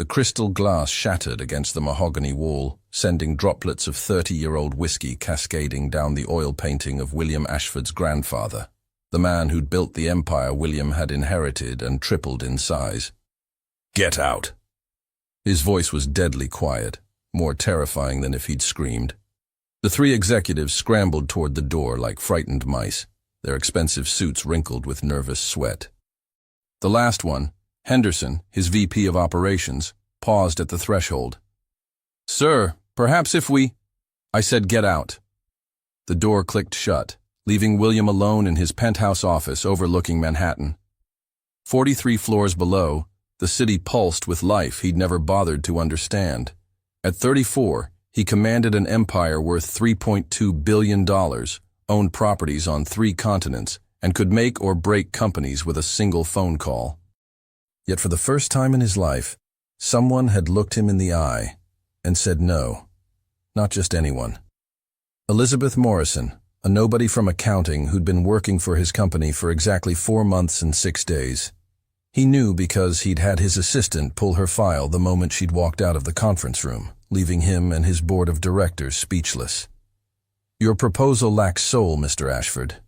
The crystal glass shattered against the mahogany wall, sending droplets of 30-year-old whiskey cascading down the oil painting of William Ashford's grandfather, the man who'd built the empire William had inherited and tripled in size. "Get out!" His voice was deadly quiet, more terrifying than if he'd screamed. The three executives scrambled toward the door like frightened mice, their expensive suits wrinkled with nervous sweat. The last one, Henderson, his VP of operations, paused at the threshold. "Sir, perhaps if we—" I said, "Get out." The door clicked shut, leaving William alone in his penthouse office overlooking Manhattan. 43 floors below, the city pulsed with life he'd never bothered to understand. At 34, he commanded an empire worth $3.2 billion, owned properties on 3 continents, and could make or break companies with a single phone call. Yet for the first time in his life, someone had looked him in the eye and said no. Not just anyone. Elizabeth Morrison, a nobody from accounting who'd been working for his company for exactly 4 months and 6 days. He knew because he'd had his assistant pull her file the moment she'd walked out of the conference room, leaving him and his board of directors speechless. "Your proposal lacks soul, Mr. Ashford.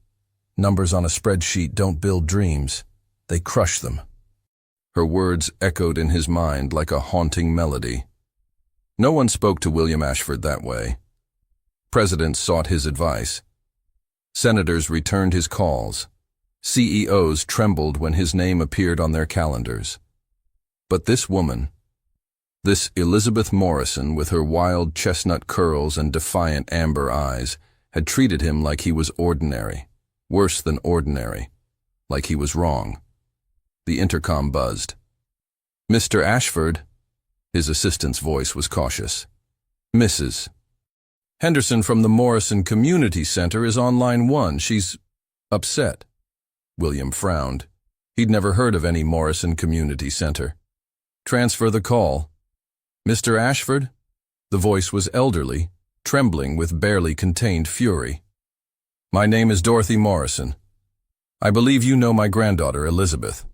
Numbers on a spreadsheet don't build dreams. They crush them." Her words echoed in his mind like a haunting melody. No one spoke to William Ashford that way. Presidents sought his advice. Senators returned his calls. CEOs trembled when his name appeared on their calendars. But this woman, this Elizabeth Morrison with her wild chestnut curls and defiant amber eyes, had treated him like he was ordinary, worse than ordinary, like he was wrong. The intercom buzzed. "Mr. Ashford," his assistant's voice was cautious. "Mrs. Henderson from the Morrison Community Center is on line 1. She's upset." William frowned. He'd never heard of any Morrison Community Center. "Transfer the call." "Mr. Ashford?" The voice was elderly, trembling with barely contained fury. "My name is Dorothy Morrison. I believe you know my granddaughter, Elizabeth."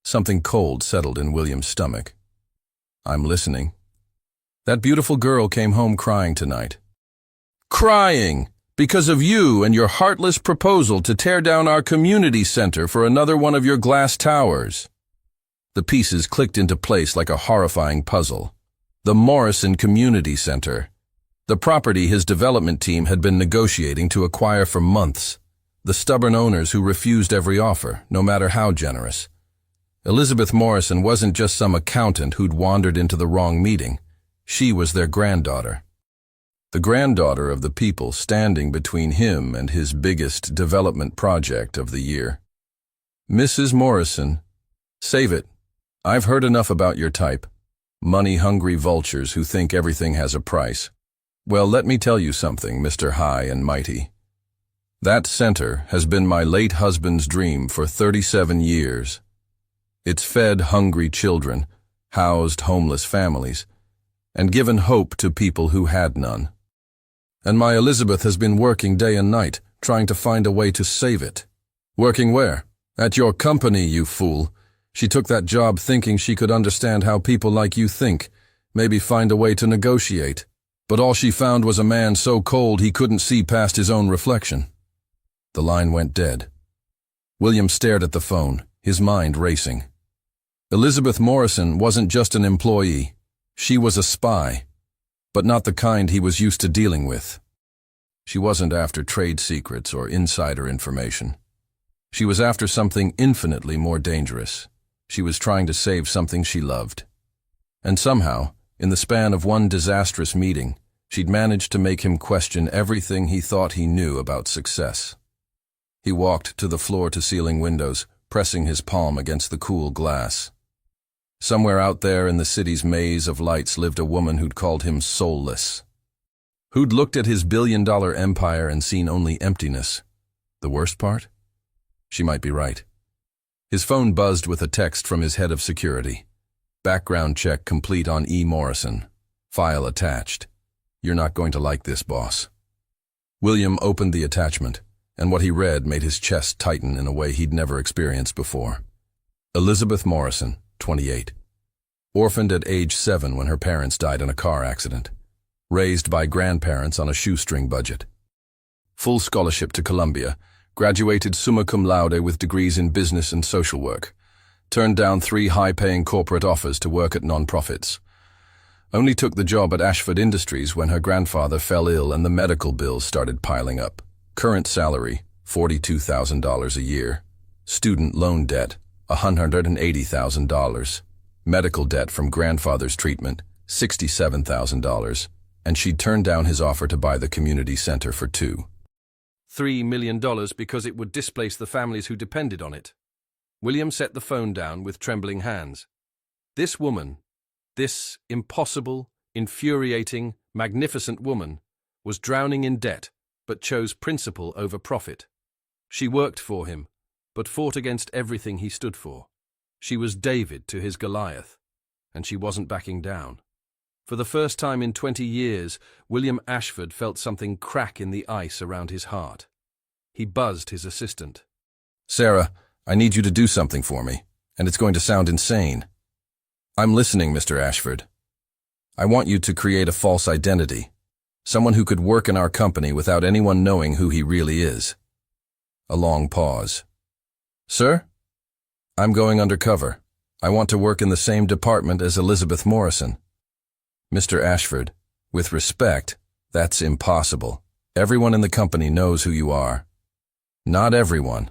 Something cold settled in William's stomach. "I'm listening." "That beautiful girl came home crying tonight." "Crying! Because of you and your heartless proposal to tear down our community center for another one of your glass towers." The pieces clicked into place like a horrifying puzzle. The Morrison Community Center. The property his development team had been negotiating to acquire for months. The stubborn owners who refused every offer, no matter how generous. Elizabeth Morrison wasn't just some accountant who'd wandered into the wrong meeting. She was their granddaughter. The granddaughter of the people standing between him and his biggest development project of the year. "Mrs. Morrison, save it. I've heard enough about your type. Money-hungry vultures who think everything has a price. Well, let me tell you something, Mr. High and Mighty. That center has been my late husband's dream for 37 years. It's fed hungry children, housed homeless families, and given hope to people who had none. And my Elizabeth has been working day and night, trying to find a way to save it." "Working where?" "At your company, you fool. She took that job thinking she could understand how people like you think, maybe find a way to negotiate. But all she found was a man so cold he couldn't see past his own reflection." The line went dead. William stared at the phone, his mind racing. Elizabeth Morrison wasn't just an employee. She was a spy, but not the kind he was used to dealing with. She wasn't after trade secrets or insider information. She was after something infinitely more dangerous. She was trying to save something she loved. And somehow, in the span of one disastrous meeting, she'd managed to make him question everything he thought he knew about success. He walked to the floor-to-ceiling windows, pressing his palm against the cool glass. Somewhere out there in the city's maze of lights lived a woman who'd called him soulless. Who'd looked at his billion-dollar empire and seen only emptiness. The worst part? She might be right. His phone buzzed with a text from his head of security. "Background check complete on E. Morrison. File attached. You're not going to like this, boss." William opened the attachment, and what he read made his chest tighten in a way he'd never experienced before. Elizabeth Morrison, 28. Orphaned at age 7 when her parents died in a car accident. Raised by grandparents on a shoestring budget. Full scholarship to Columbia. Graduated summa cum laude with degrees in business and social work. Turned down 3 high-paying corporate offers to work at non-profits. Only took the job at Ashford Industries when her grandfather fell ill and the medical bills started piling up. Current salary, $42,000 a year. Student loan debt, $180,000. Medical debt from grandfather's treatment, $67,000. And she'd turned down his offer to buy the community center for $3 million because it would displace the families who depended on it. William set the phone down with trembling hands. This woman, this impossible, infuriating, magnificent woman, was drowning in debt, but chose principle over profit. She worked for him, but fought against everything he stood for. She was David to his Goliath, and she wasn't backing down. For the first time in 20 years, William Ashford felt something crack in the ice around his heart. He buzzed his assistant. "Sarah, I need you to do something for me, and it's going to sound insane." "I'm listening, Mr. Ashford." "I want you to create a false identity, someone who could work in our company without anyone knowing who he really is." A long pause. "Sir? I'm going undercover. I want to work in the same department as Elizabeth Morrison." "Mr. Ashford, with respect, that's impossible. Everyone in the company knows who you are." "Not everyone.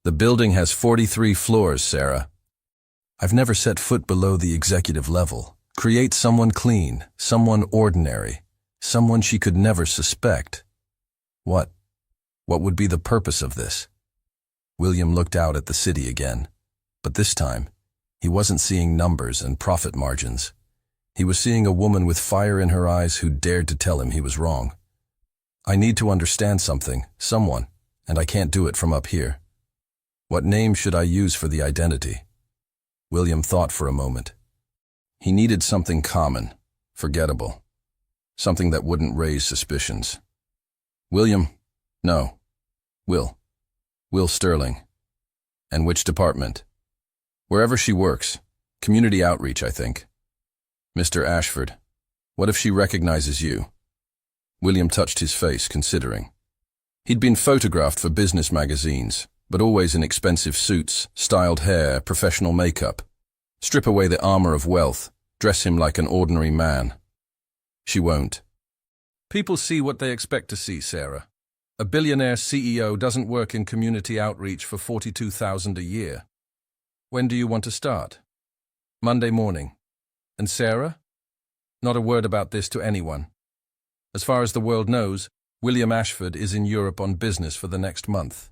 The building has 43 floors, Sarah." "I've never set foot below the executive level. Create someone clean, someone ordinary, someone she could never suspect." What would be the purpose of this?" William looked out at the city again, but this time, he wasn't seeing numbers and profit margins. He was seeing a woman with fire in her eyes who dared to tell him he was wrong. "I need to understand something, someone, and I can't do it from up here. What name should I use for the identity?" William thought for a moment. He needed something common, forgettable, something that wouldn't raise suspicions. "William, no. Will Sterling." "And which department?" "Wherever she works. Community outreach, I think." "Mr. Ashford, what if she recognizes you?" William touched his face, considering. He'd been photographed for business magazines, but always in expensive suits, styled hair, professional makeup. Strip away the armor of wealth, dress him like an ordinary man. "She won't." "People see what they expect to see, Sarah. A billionaire CEO doesn't work in community outreach for $42,000 a year. When do you want to start?" "Monday morning." "And Sarah?" "Not a word about this to anyone. As far as the world knows, William Ashford is in Europe on business for the next month."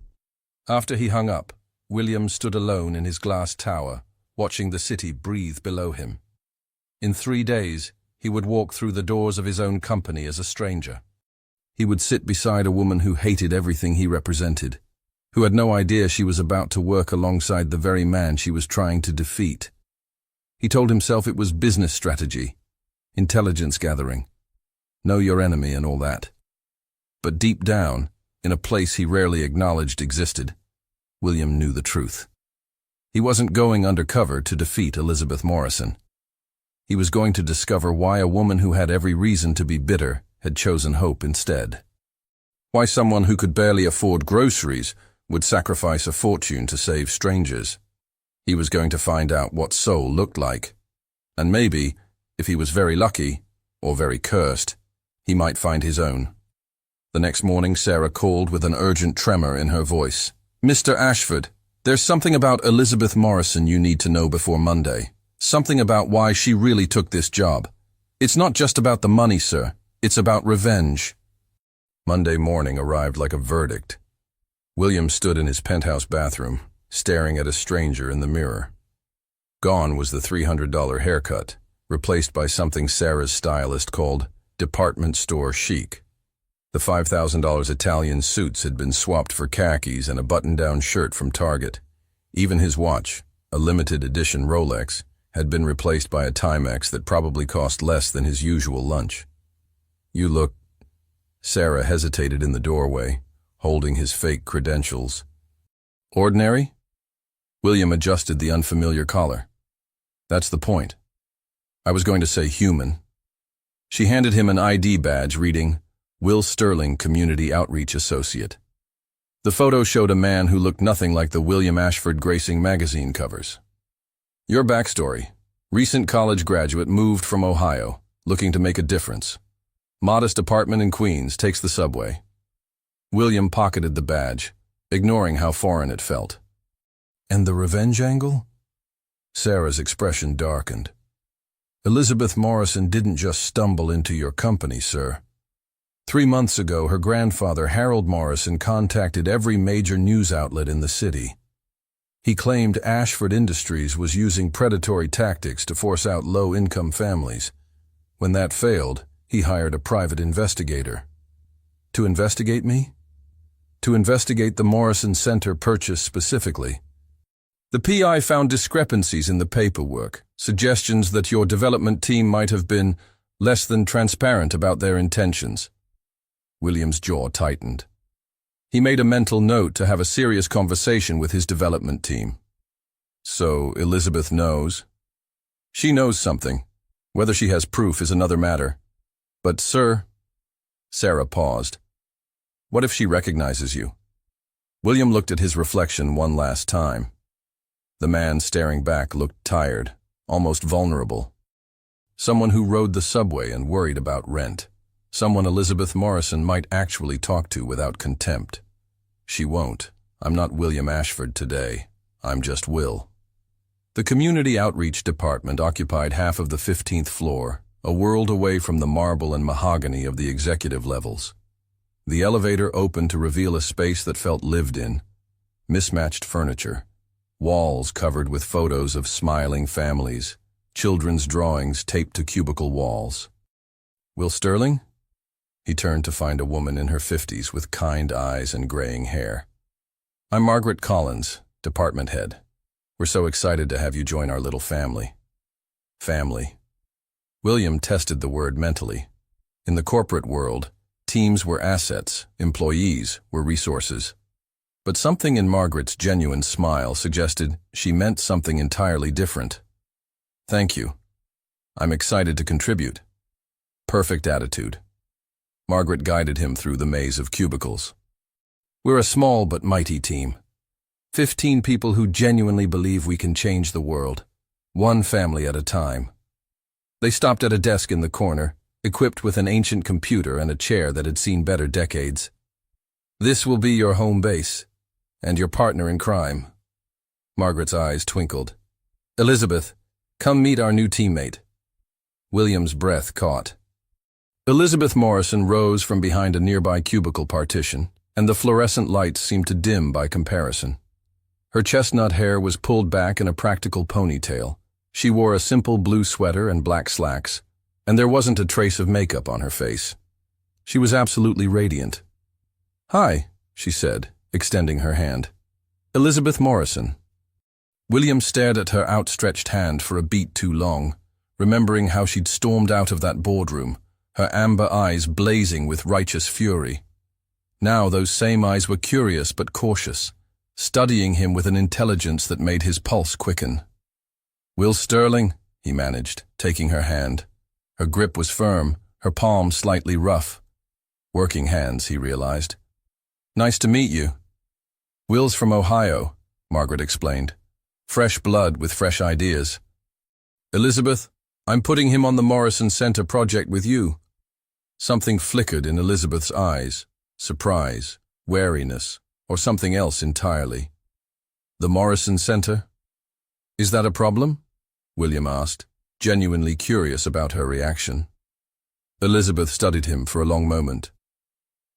After he hung up, William stood alone in his glass tower, watching the city breathe below him. In 3 days, he would walk through the doors of his own company as a stranger. He would sit beside a woman who hated everything he represented, who had no idea she was about to work alongside the very man she was trying to defeat. He told himself it was business strategy, intelligence gathering, know your enemy and all that. But deep down, in a place he rarely acknowledged existed, William knew the truth. He wasn't going undercover to defeat Elizabeth Morrison. He was going to discover why a woman who had every reason to be bitter had chosen hope instead. Why someone who could barely afford groceries would sacrifice a fortune to save strangers. He was going to find out what soul looked like. And maybe, if he was very lucky, or very cursed, he might find his own. The next morning, Sarah called with an urgent tremor in her voice. "Mr. Ashford, there's something about Elizabeth Morrison you need to know before Monday. Something about why she really took this job. It's not just about the money, sir. It's about revenge." Monday morning arrived like a verdict. William stood in his penthouse bathroom, staring at a stranger in the mirror. Gone was the $300 haircut, replaced by something Sarah's stylist called department store chic. The $5,000 Italian suits had been swapped for khakis and a button-down shirt from Target. Even his watch, a limited edition Rolex, had been replaced by a Timex that probably cost less than his usual lunch. "You look..." Sarah hesitated in the doorway, holding his fake credentials. "Ordinary?" William adjusted the unfamiliar collar. "That's the point. I was going to say human. She handed him an ID badge reading, Will Sterling, Community Outreach Associate. The photo showed a man who looked nothing like the William Ashford gracing magazine covers. Your backstory. Recent college graduate moved from Ohio, looking to make a difference. Modest apartment in Queens, takes the subway. William pocketed the badge, ignoring how foreign it felt. And the revenge angle? Sarah's expression darkened. Elizabeth Morrison didn't just stumble into your company, sir. 3 months ago, her grandfather, Harold Morrison, contacted every major news outlet in the city. He claimed Ashford Industries was using predatory tactics to force out low-income families. When that failed, he hired a private investigator. To investigate me? To investigate the Morrison Center purchase specifically. The PI found discrepancies in the paperwork, suggestions that your development team might have been less than transparent about their intentions. William's jaw tightened. He made a mental note to have a serious conversation with his development team. So Elizabeth knows? She knows something. Whether she has proof is another matter. But, sir, Sarah paused. What if she recognizes you? William looked at his reflection one last time. The man staring back looked tired, almost vulnerable. Someone who rode the subway and worried about rent. Someone Elizabeth Morrison might actually talk to without contempt. She won't. I'm not William Ashford today. I'm just Will. The Community Outreach Department occupied half of the 15th floor, a world away from the marble and mahogany of the executive levels. The elevator opened to reveal a space that felt lived in. Mismatched furniture. Walls covered with photos of smiling families, children's drawings taped to cubicle walls. Will Sterling? He turned to find a woman in her 50s with kind eyes and graying hair. I'm Margaret Collins, department head. We're so excited to have you join our little family. Family. William tested the word mentally. In the corporate world, teams were assets, employees were resources. But something in Margaret's genuine smile suggested she meant something entirely different. Thank you. I'm excited to contribute. Perfect attitude. Margaret guided him through the maze of cubicles. We're a small but mighty team. 15 people who genuinely believe we can change the world, one family at a time. They stopped at a desk in the corner, equipped with an ancient computer and a chair that had seen better decades. This will be your home base. And your partner in crime. Margaret's eyes twinkled. Elizabeth, come meet our new teammate. William's breath caught. Elizabeth Morrison rose from behind a nearby cubicle partition, and the fluorescent lights seemed to dim by comparison. Her chestnut hair was pulled back in a practical ponytail. She wore a simple blue sweater and black slacks, and there wasn't a trace of makeup on her face. She was absolutely radiant. Hi, she said, extending her hand. Elizabeth Morrison. William stared at her outstretched hand for a beat too long, remembering how she'd stormed out of that boardroom, her amber eyes blazing with righteous fury. Now those same eyes were curious but cautious, studying him with an intelligence that made his pulse quicken. Will Sterling, he managed, taking her hand. Her grip was firm, her palm slightly rough. Working hands, he realized. Nice to meet you. Will's from Ohio, Margaret explained. Fresh blood with fresh ideas. Elizabeth, I'm putting him on the Morrison Center project with you. Something flickered in Elizabeth's eyes. Surprise, wariness, or something else entirely. The Morrison Center? Is that a problem? William asked, genuinely curious about her reaction. Elizabeth studied him for a long moment.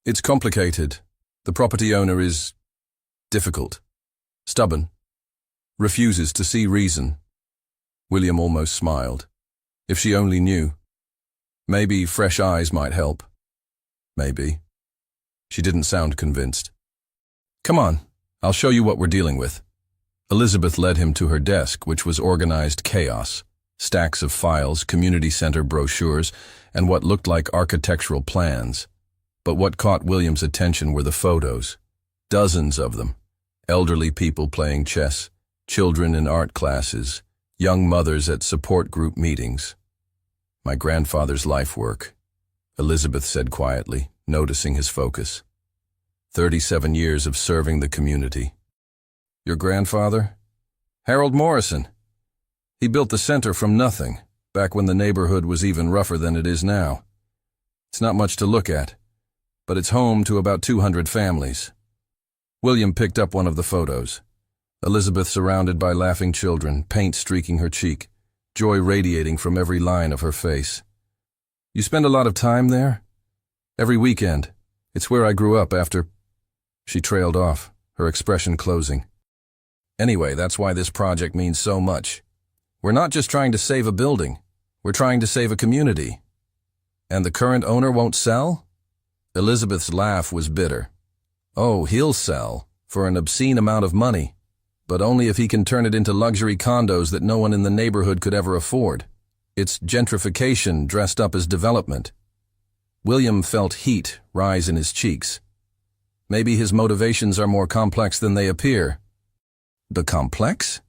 It's complicated. The property owner is difficult, stubborn, refuses to see reason. William almost smiled. If she only knew. Maybe fresh eyes might help. Maybe. She didn't sound convinced. Come on, I'll show you what we're dealing with. Elizabeth led him to her desk, which was organized chaos. Stacks of files, community center brochures, and what looked like architectural plans. But what caught William's attention were the photos. Dozens of them. Elderly people playing chess, children in art classes, young mothers at support group meetings. My grandfather's life work, Elizabeth said quietly, noticing his focus. 37 years of serving the community. Your grandfather? Harold Morrison. He built the center from nothing, back when the neighborhood was even rougher than it is now. It's not much to look at, but it's home to about 200 families. William picked up one of the photos. Elizabeth surrounded by laughing children, paint streaking her cheek, joy radiating from every line of her face. You spend a lot of time there? Every weekend. It's where I grew up after... She trailed off, her expression closing. Anyway, that's why this project means so much. We're not just trying to save a building. We're trying to save a community. And the current owner won't sell? Elizabeth's laugh was bitter. Oh, he'll sell, for an obscene amount of money, but only if he can turn it into luxury condos that no one in the neighborhood could ever afford. It's gentrification dressed up as development. William felt heat rise in his cheeks. Maybe his motivations are more complex than they appear. The complex?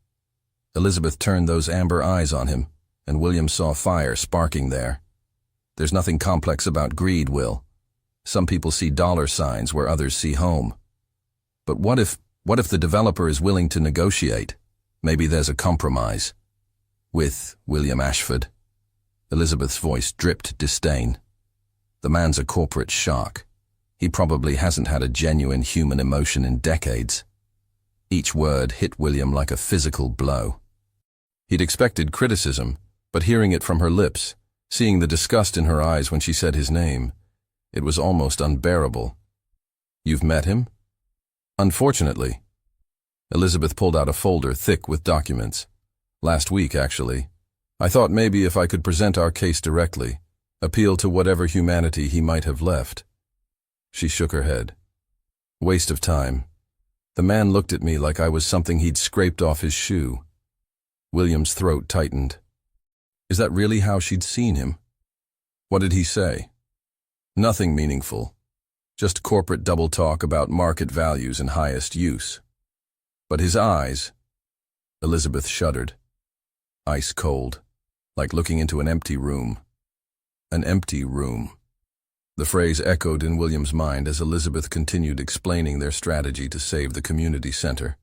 Elizabeth turned those amber eyes on him, and William saw fire sparking there. There's nothing complex about greed, Will. Some people see dollar signs where others see home. But what if the developer is willing to negotiate? Maybe there's a compromise. With William Ashford. Elizabeth's voice dripped disdain. The man's a corporate shark. He probably hasn't had a genuine human emotion in decades. Each word hit William like a physical blow. He'd expected criticism, but hearing it from her lips, seeing the disgust in her eyes when she said his name, it was almost unbearable. You've met him? Unfortunately. Elizabeth pulled out a folder thick with documents. Last week, actually. I thought maybe if I could present our case directly, appeal to whatever humanity he might have left. She shook her head. Waste of time. The man looked at me like I was something he'd scraped off his shoe. William's throat tightened. Is that really how she'd seen him? What did he say? Nothing meaningful. Just corporate double talk about market values and highest use. But his eyes... Elizabeth shuddered. Ice cold, like looking into an empty room. An empty room. The phrase echoed in William's mind as Elizabeth continued explaining their strategy to save the community center.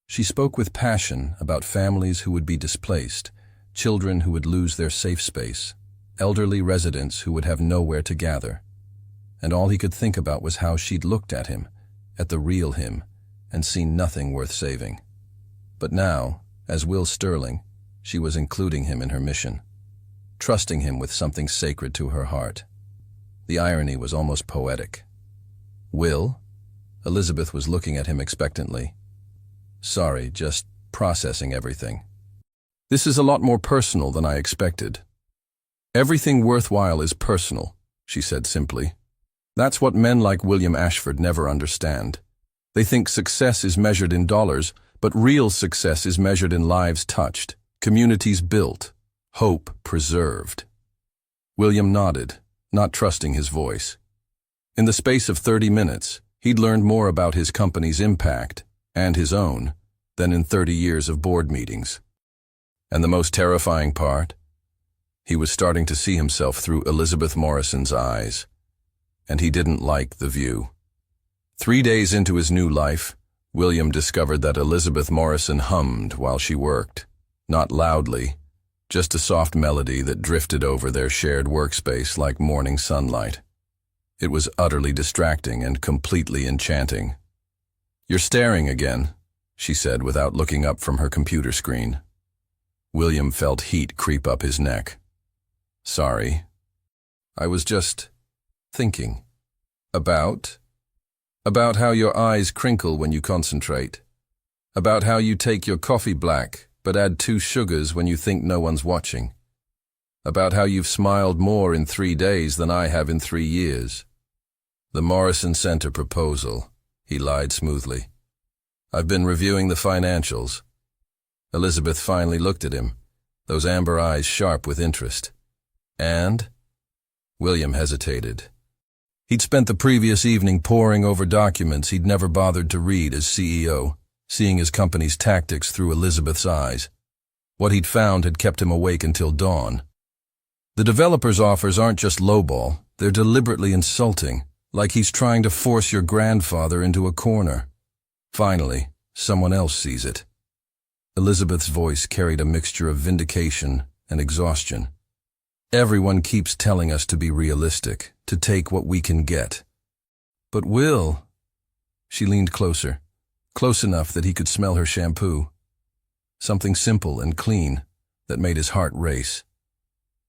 She spoke with passion about families who would be displaced, children who would lose their safe space, elderly residents who would have nowhere to gather. And all he could think about was how she'd looked at him, at the real him, and seen nothing worth saving. But now, as Will Sterling, she was including him in her mission, trusting him with something sacred to her heart. The irony was almost poetic. Will? Elizabeth was looking at him expectantly. Sorry, just processing everything. This is a lot more personal than I expected. Everything worthwhile is personal, she said simply. That's what men like William Ashford never understand. They think success is measured in dollars, but real success is measured in lives touched, communities built, hope preserved. William nodded, not trusting his voice. In the space of 30 minutes, he'd learned more about his company's impact, and his own, than in 30 years of board meetings. And the most terrifying part? He was starting to see himself through Elizabeth Morrison's eyes, and he didn't like the view. 3 days into his new life, William discovered that Elizabeth Morrison hummed while she worked, not loudly, just a soft melody that drifted over their shared workspace like morning sunlight. It was utterly distracting and completely enchanting. You're staring again, she said without looking up from her computer screen. William felt heat creep up his neck. Sorry. I was just thinking. About how your eyes crinkle when you concentrate. About how you take your coffee black, but add 2 sugars when you think no one's watching. About how you've smiled more in 3 days than I have in 3 years. The Morrison Center proposal, he lied smoothly. I've been reviewing the financials. Elizabeth finally looked at him, those amber eyes sharp with interest. And? William hesitated. He'd spent the previous evening poring over documents he'd never bothered to read as CEO, seeing his company's tactics through Elizabeth's eyes. What he'd found had kept him awake until dawn. The developer's offers aren't just lowball, they're deliberately insulting, like he's trying to force your grandfather into a corner. Finally, someone else sees it. Elizabeth's voice carried a mixture of vindication and exhaustion. Everyone keeps telling us to be realistic, to take what we can get. But Will... She leaned closer, close enough that he could smell her shampoo. Something simple and clean that made his heart race.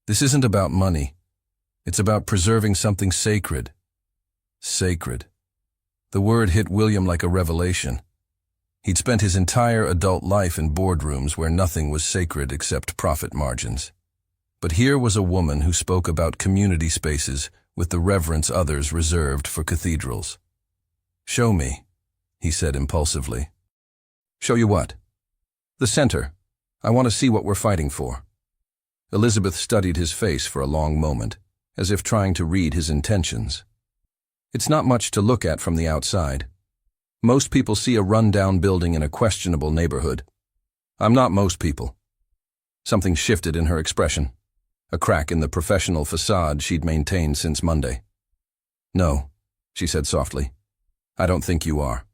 This isn't about money. It's about preserving something sacred. Sacred. The word hit William like a revelation. He'd spent his entire adult life in boardrooms where nothing was sacred except profit margins. But here was a woman who spoke about community spaces with the reverence others reserved for cathedrals. "Show me," he said impulsively. "Show you what?" "The center. I want to see what we're fighting for." Elizabeth studied his face for a long moment, as if trying to read his intentions. "It's not much to look at from the outside. Most people see a run-down building in a questionable neighborhood. I'm not most people." Something shifted in her expression, a crack in the professional facade she'd maintained since Monday. "No," she said softly. "I don't think you are."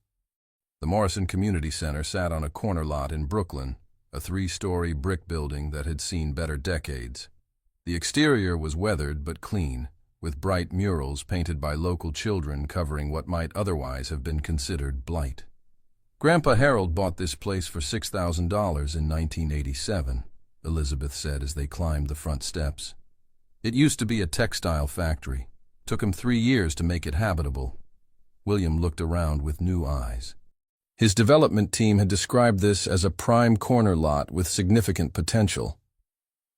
The Morrison Community Center sat on a corner lot in Brooklyn, a 3-story brick building that had seen better decades. The exterior was weathered but clean, with bright murals painted by local children covering what might otherwise have been considered blight. "Grandpa Harold bought this place for $6,000 in 1987, Elizabeth said as they climbed the front steps. "It used to be a textile factory. Took him 3 years to make it habitable." William looked around with new eyes. His development team had described this as a prime corner lot with significant potential.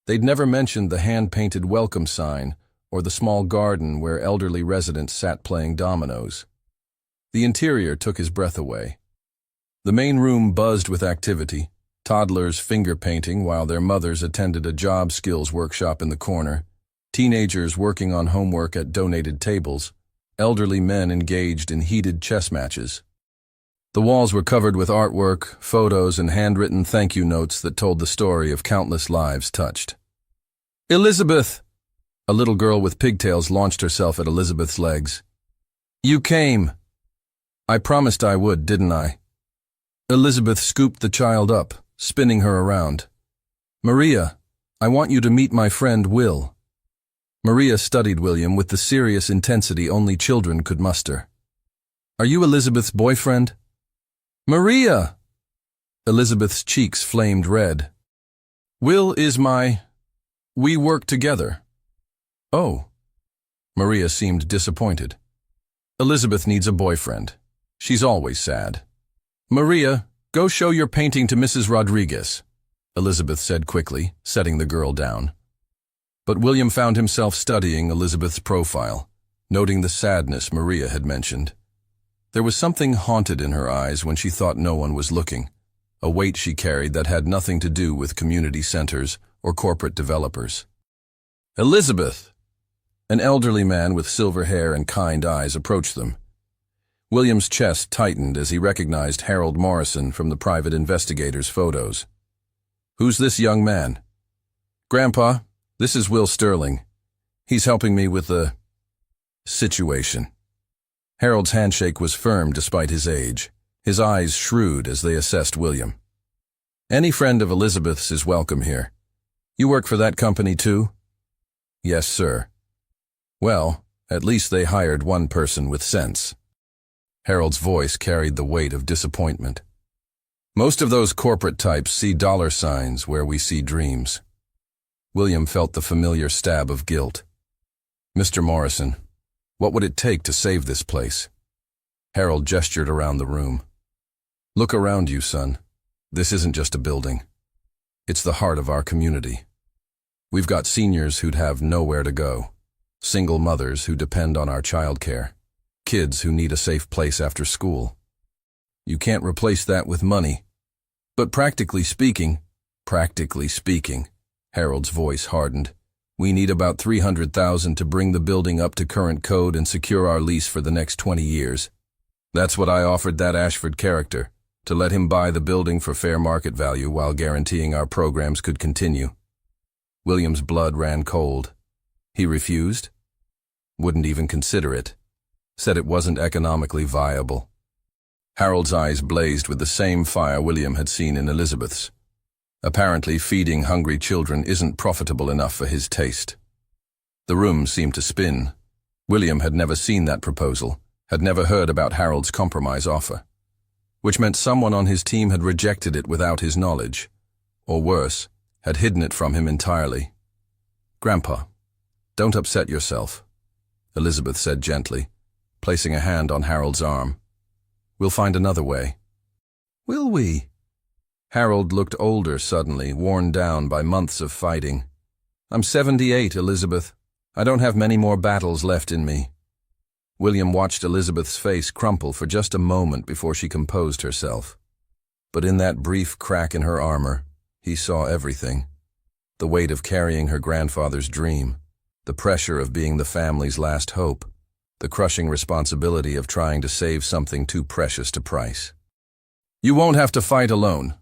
They'd never mentioned the hand-painted welcome sign or the small garden where elderly residents sat playing dominoes. The interior took his breath away. The main room buzzed with activity, toddlers finger-painting while their mothers attended a job skills workshop in the corner, teenagers working on homework at donated tables, elderly men engaged in heated chess matches. The walls were covered with artwork, photos, and handwritten thank-you notes that told the story of countless lives touched. "Elizabeth!" A little girl with pigtails launched herself at Elizabeth's legs. "You came." "I promised I would, didn't I?" Elizabeth scooped the child up, spinning her around. "Maria, I want you to meet my friend Will." Maria studied William with the serious intensity only children could muster. "Are you Elizabeth's boyfriend?" "Maria!" Elizabeth's cheeks flamed red. "Will is we work together." "Oh." Maria seemed disappointed. "Elizabeth needs a boyfriend. She's always sad." "Maria, go show your painting to Mrs. Rodriguez," Elizabeth said quickly, setting the girl down. But William found himself studying Elizabeth's profile, noting the sadness Maria had mentioned. There was something haunted in her eyes when she thought no one was looking, a weight she carried that had nothing to do with community centers or corporate developers. "Elizabeth!" An elderly man with silver hair and kind eyes approached them. William's chest tightened as he recognized Harold Morrison from the private investigator's photos. "Who's this young man?" "Grandpa, this is Will Sterling. He's helping me with the situation." Harold's handshake was firm despite his age, his eyes shrewd as they assessed William. "Any friend of Elizabeth's is welcome here. You work for that company too?" "Yes, sir." "Well, at least they hired one person with sense." Harold's voice carried the weight of disappointment. "Most of those corporate types see dollar signs where we see dreams." William felt the familiar stab of guilt. "Mr. Morrison, what would it take to save this place?" Harold gestured around the room. "Look around you, son. This isn't just a building. It's the heart of our community. We've got seniors who'd have nowhere to go, single mothers who depend on our childcare, kids who need a safe place after school. You can't replace that with money. But practically speaking, Harold's voice hardened, we need about $300,000 to bring the building up to current code and secure our lease for the next 20 years. That's what I offered that Ashford character, to let him buy the building for fair market value while guaranteeing our programs could continue." William's blood ran cold, He refused. Wouldn't even consider it. Said it wasn't economically viable. Harold's eyes blazed with the same fire William had seen in Elizabeth's. Apparently, feeding hungry children isn't profitable enough for his taste. The room seemed to spin. William had never seen that proposal, had never heard about Harold's compromise offer, which meant someone on his team had rejected it without his knowledge, or worse, had hidden it from him entirely. "Grandpa, don't upset yourself," Elizabeth said gently, placing a hand on Harold's arm. "We'll find another way." "Will we?" Harold looked older suddenly, worn down by months of fighting. "I'm 78, Elizabeth. I don't have many more battles left in me." William watched Elizabeth's face crumple for just a moment before she composed herself. But in that brief crack in her armor, he saw everything. The weight of carrying her grandfather's dream, the pressure of being the family's last hope, the crushing responsibility of trying to save something too precious to price. "You won't have to fight alone,"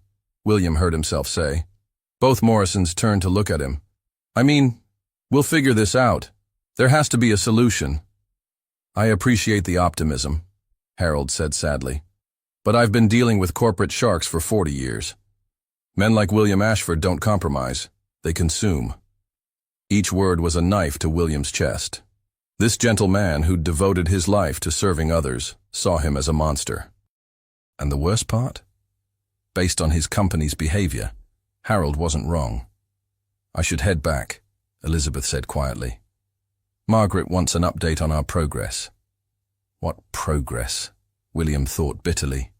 William heard himself say. Both Morrisons turned to look at him. "I mean, we'll figure this out. There has to be a solution." "I appreciate the optimism," Harold said sadly, "but I've been dealing with corporate sharks for 40 years. Men like William Ashford don't compromise, they consume." Each word was a knife to William's chest. This gentle man who'd devoted his life to serving others saw him as a monster. And the worst part? Based on his company's behavior, Harold wasn't wrong. "I should head back," Elizabeth said quietly. "Margaret wants an update on our progress." What progress? William thought bitterly.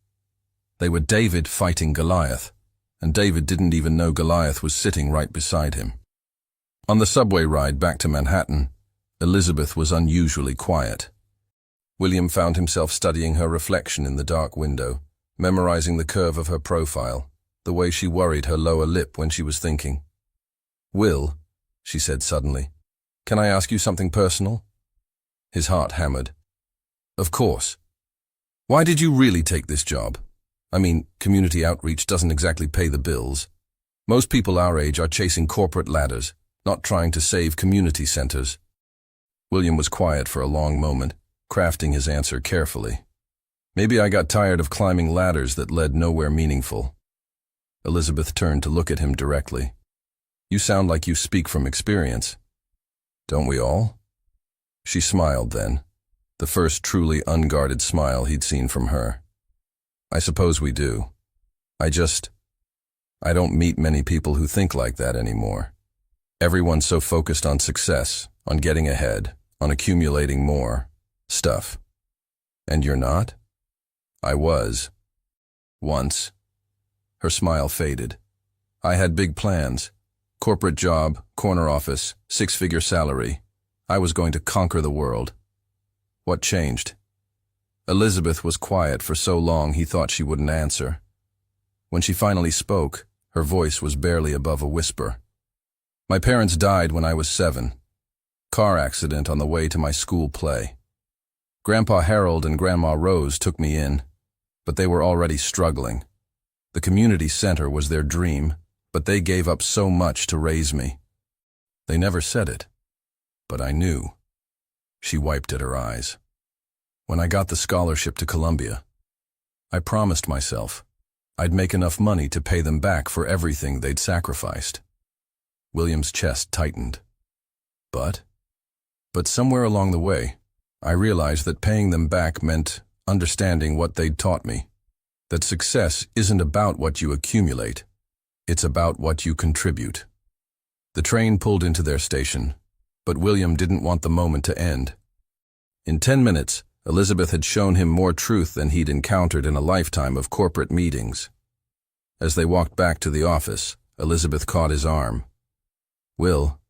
They were David fighting Goliath, and David didn't even know Goliath was sitting right beside him. On the subway ride back to Manhattan, Elizabeth was unusually quiet. William found himself studying her reflection in the dark window, memorizing the curve of her profile, the way she worried her lower lip when she was thinking. "Will," she said suddenly, "can I ask you something personal?" His heart hammered. "Of course. Why did you really take this job? I mean, community outreach doesn't exactly pay the bills. Most people our age are chasing corporate ladders, not trying to save community centers." William was quiet for a long moment, crafting his answer carefully. "Maybe I got tired of climbing ladders that led nowhere meaningful." Elizabeth turned to look at him directly. "You sound like you speak from experience." "Don't we all?" She smiled then, the first truly unguarded smile he'd seen from her. "I suppose we do. I don't meet many people who think like that anymore. Everyone's so focused on success, on getting ahead, on accumulating more stuff. And you're not?" "I was. Once." Her smile faded. "I had big plans. Corporate job, corner office, 6-figure salary. I was going to conquer the world." "What changed?" Elizabeth was quiet for so long he thought she wouldn't answer. When she finally spoke, her voice was barely above a whisper. "My parents died when I was 7. Car accident on the way to my school play. Grandpa Harold and Grandma Rose took me in, but they were already struggling. The community center was their dream, but they gave up so much to raise me. They never said it, but I knew." She wiped at her eyes. "When I got the scholarship to Columbia, I promised myself I'd make enough money to pay them back for everything they'd sacrificed." William's chest tightened. But somewhere along the way, I realized that paying them back meant understanding what they'd taught me, that success isn't about what you accumulate, it's about what you contribute. The train pulled into their station, but William didn't want the moment to end. In 10 minutes, Elizabeth had shown him more truth than he'd encountered in a lifetime of corporate meetings. As they walked back to the office, Elizabeth caught his arm. "Will,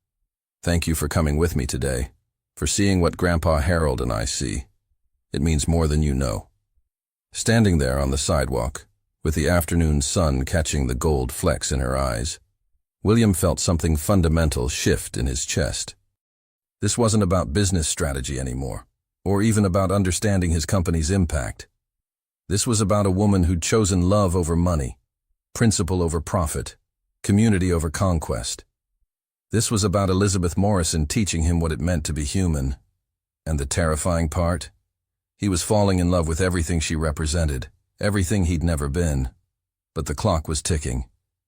thank you for coming with me today, for seeing what Grandpa Harold and I see. It means more than you know." Standing there on the sidewalk, with the afternoon sun catching the gold flecks in her eyes, William felt something fundamental shift in his chest. This wasn't about business strategy anymore, or even about understanding his company's impact. This was about a woman who'd chosen love over money, principle over profit, community over conquest. This was about Elizabeth Morrison teaching him what it meant to be human. And the terrifying part? He was falling in love with everything she represented, everything he'd never been. But the clock was ticking.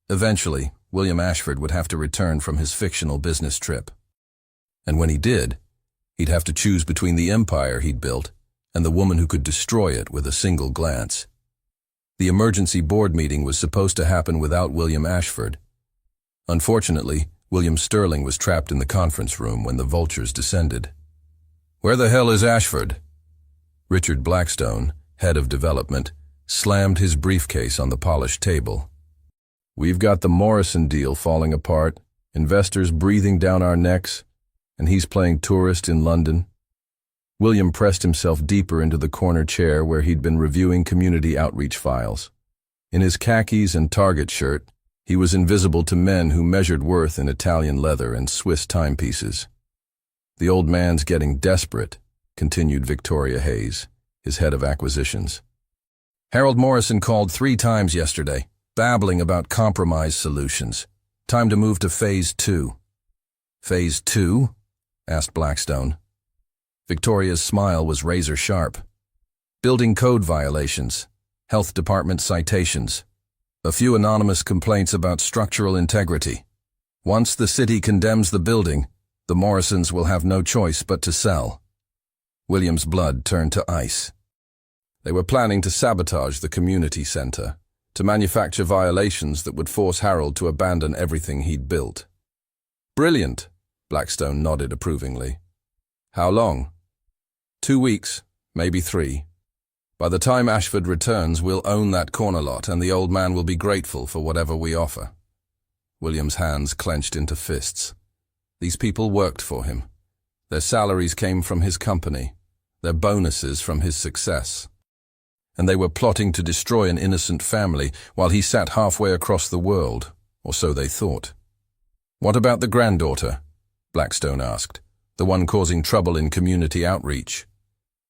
Eventually, William Ashford would have to return from his fictional business trip. And when he did, he'd have to choose between the empire he'd built and the woman who could destroy it with a single glance. The emergency board meeting was supposed to happen without William Ashford. Unfortunately, William Sterling was trapped in the conference room when the vultures descended. "Where the hell is Ashford?" Richard Blackstone, head of development, slammed his briefcase on the polished table. "We've got the Morrison deal falling apart, investors breathing down our necks, and he's playing tourist in London." William pressed himself deeper into the corner chair where he'd been reviewing community outreach files. In his khakis and Target shirt, he was invisible to men who measured worth in Italian leather and Swiss timepieces. "The old man's getting desperate," continued Victoria Hayes, his head of acquisitions. "Harold Morrison called 3 times yesterday, babbling about compromise solutions. Time to move to Phase 2. "Phase 2? Asked Blackstone. Victoria's smile was razor-sharp. "Building code violations, health department citations, a few anonymous complaints about structural integrity. Once the city condemns the building, the Morrisons will have no choice but to sell." William's blood turned to ice. They were planning to sabotage the community center, to manufacture violations that would force Harold to abandon everything he'd built. "Brilliant," Blackstone nodded approvingly. "How long?" 2 weeks, maybe 3. By the time Ashford returns, we'll own that corner lot, and the old man will be grateful for whatever we offer." William's hands clenched into fists. These people worked for him. Their salaries came from his company, their bonuses from his success. And they were plotting to destroy an innocent family while he sat halfway across the world, or so they thought. "What about the granddaughter?" Blackstone asked. "The one causing trouble in community outreach?"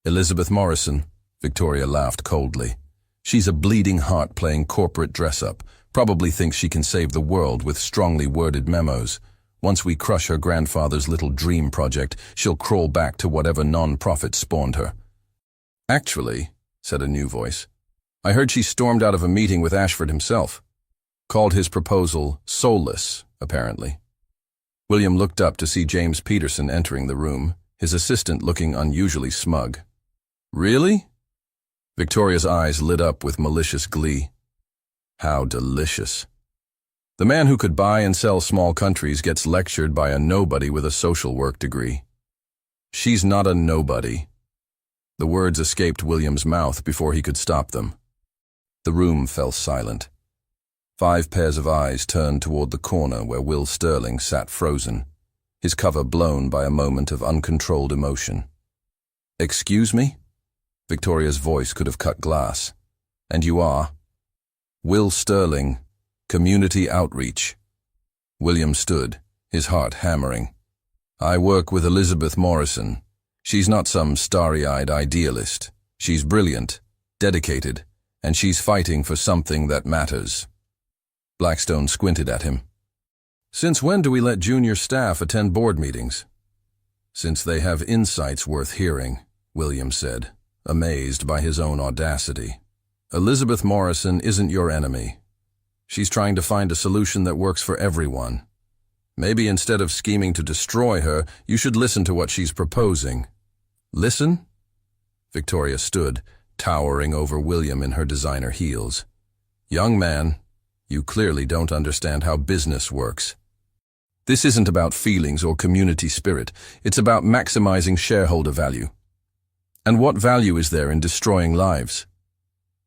"Elizabeth Morrison," Victoria laughed coldly. "She's a bleeding heart playing corporate dress-up, probably thinks she can save the world with strongly worded memos. Once we crush her grandfather's little dream project, she'll crawl back to whatever non-profit spawned her." "Actually," said a new voice, "I heard she stormed out of a meeting with Ashford himself. Called his proposal soulless, apparently." William looked up to see James Peterson entering the room, his assistant looking unusually smug. "Really?" Victoria's eyes lit up with malicious glee. How delicious. The man who could buy and sell small countries gets lectured by a nobody with a social work degree. "She's not a nobody." The words escaped William's mouth before he could stop them. The room fell silent. 5 pairs of eyes turned toward the corner where Will Sterling sat frozen, his cover blown by a moment of uncontrolled emotion. "Excuse me?" Victoria's voice could have cut glass. "And you are?" "Will Sterling, Community Outreach." William stood, his heart hammering. "I work with Elizabeth Morrison. She's not some starry-eyed idealist. She's brilliant, dedicated, and she's fighting for something that matters." Blackstone squinted at him. "Since when do we let junior staff attend board meetings?" "Since they have insights worth hearing," William said, amazed by his own audacity. "Elizabeth Morrison isn't your enemy. She's trying to find a solution that works for everyone. Maybe instead of scheming to destroy her, you should listen to what she's proposing." "Listen?" Victoria stood, towering over William in her designer heels. "Young man, you clearly don't understand how business works. This isn't about feelings or community spirit. It's about maximizing shareholder value. And what value is there in destroying lives?"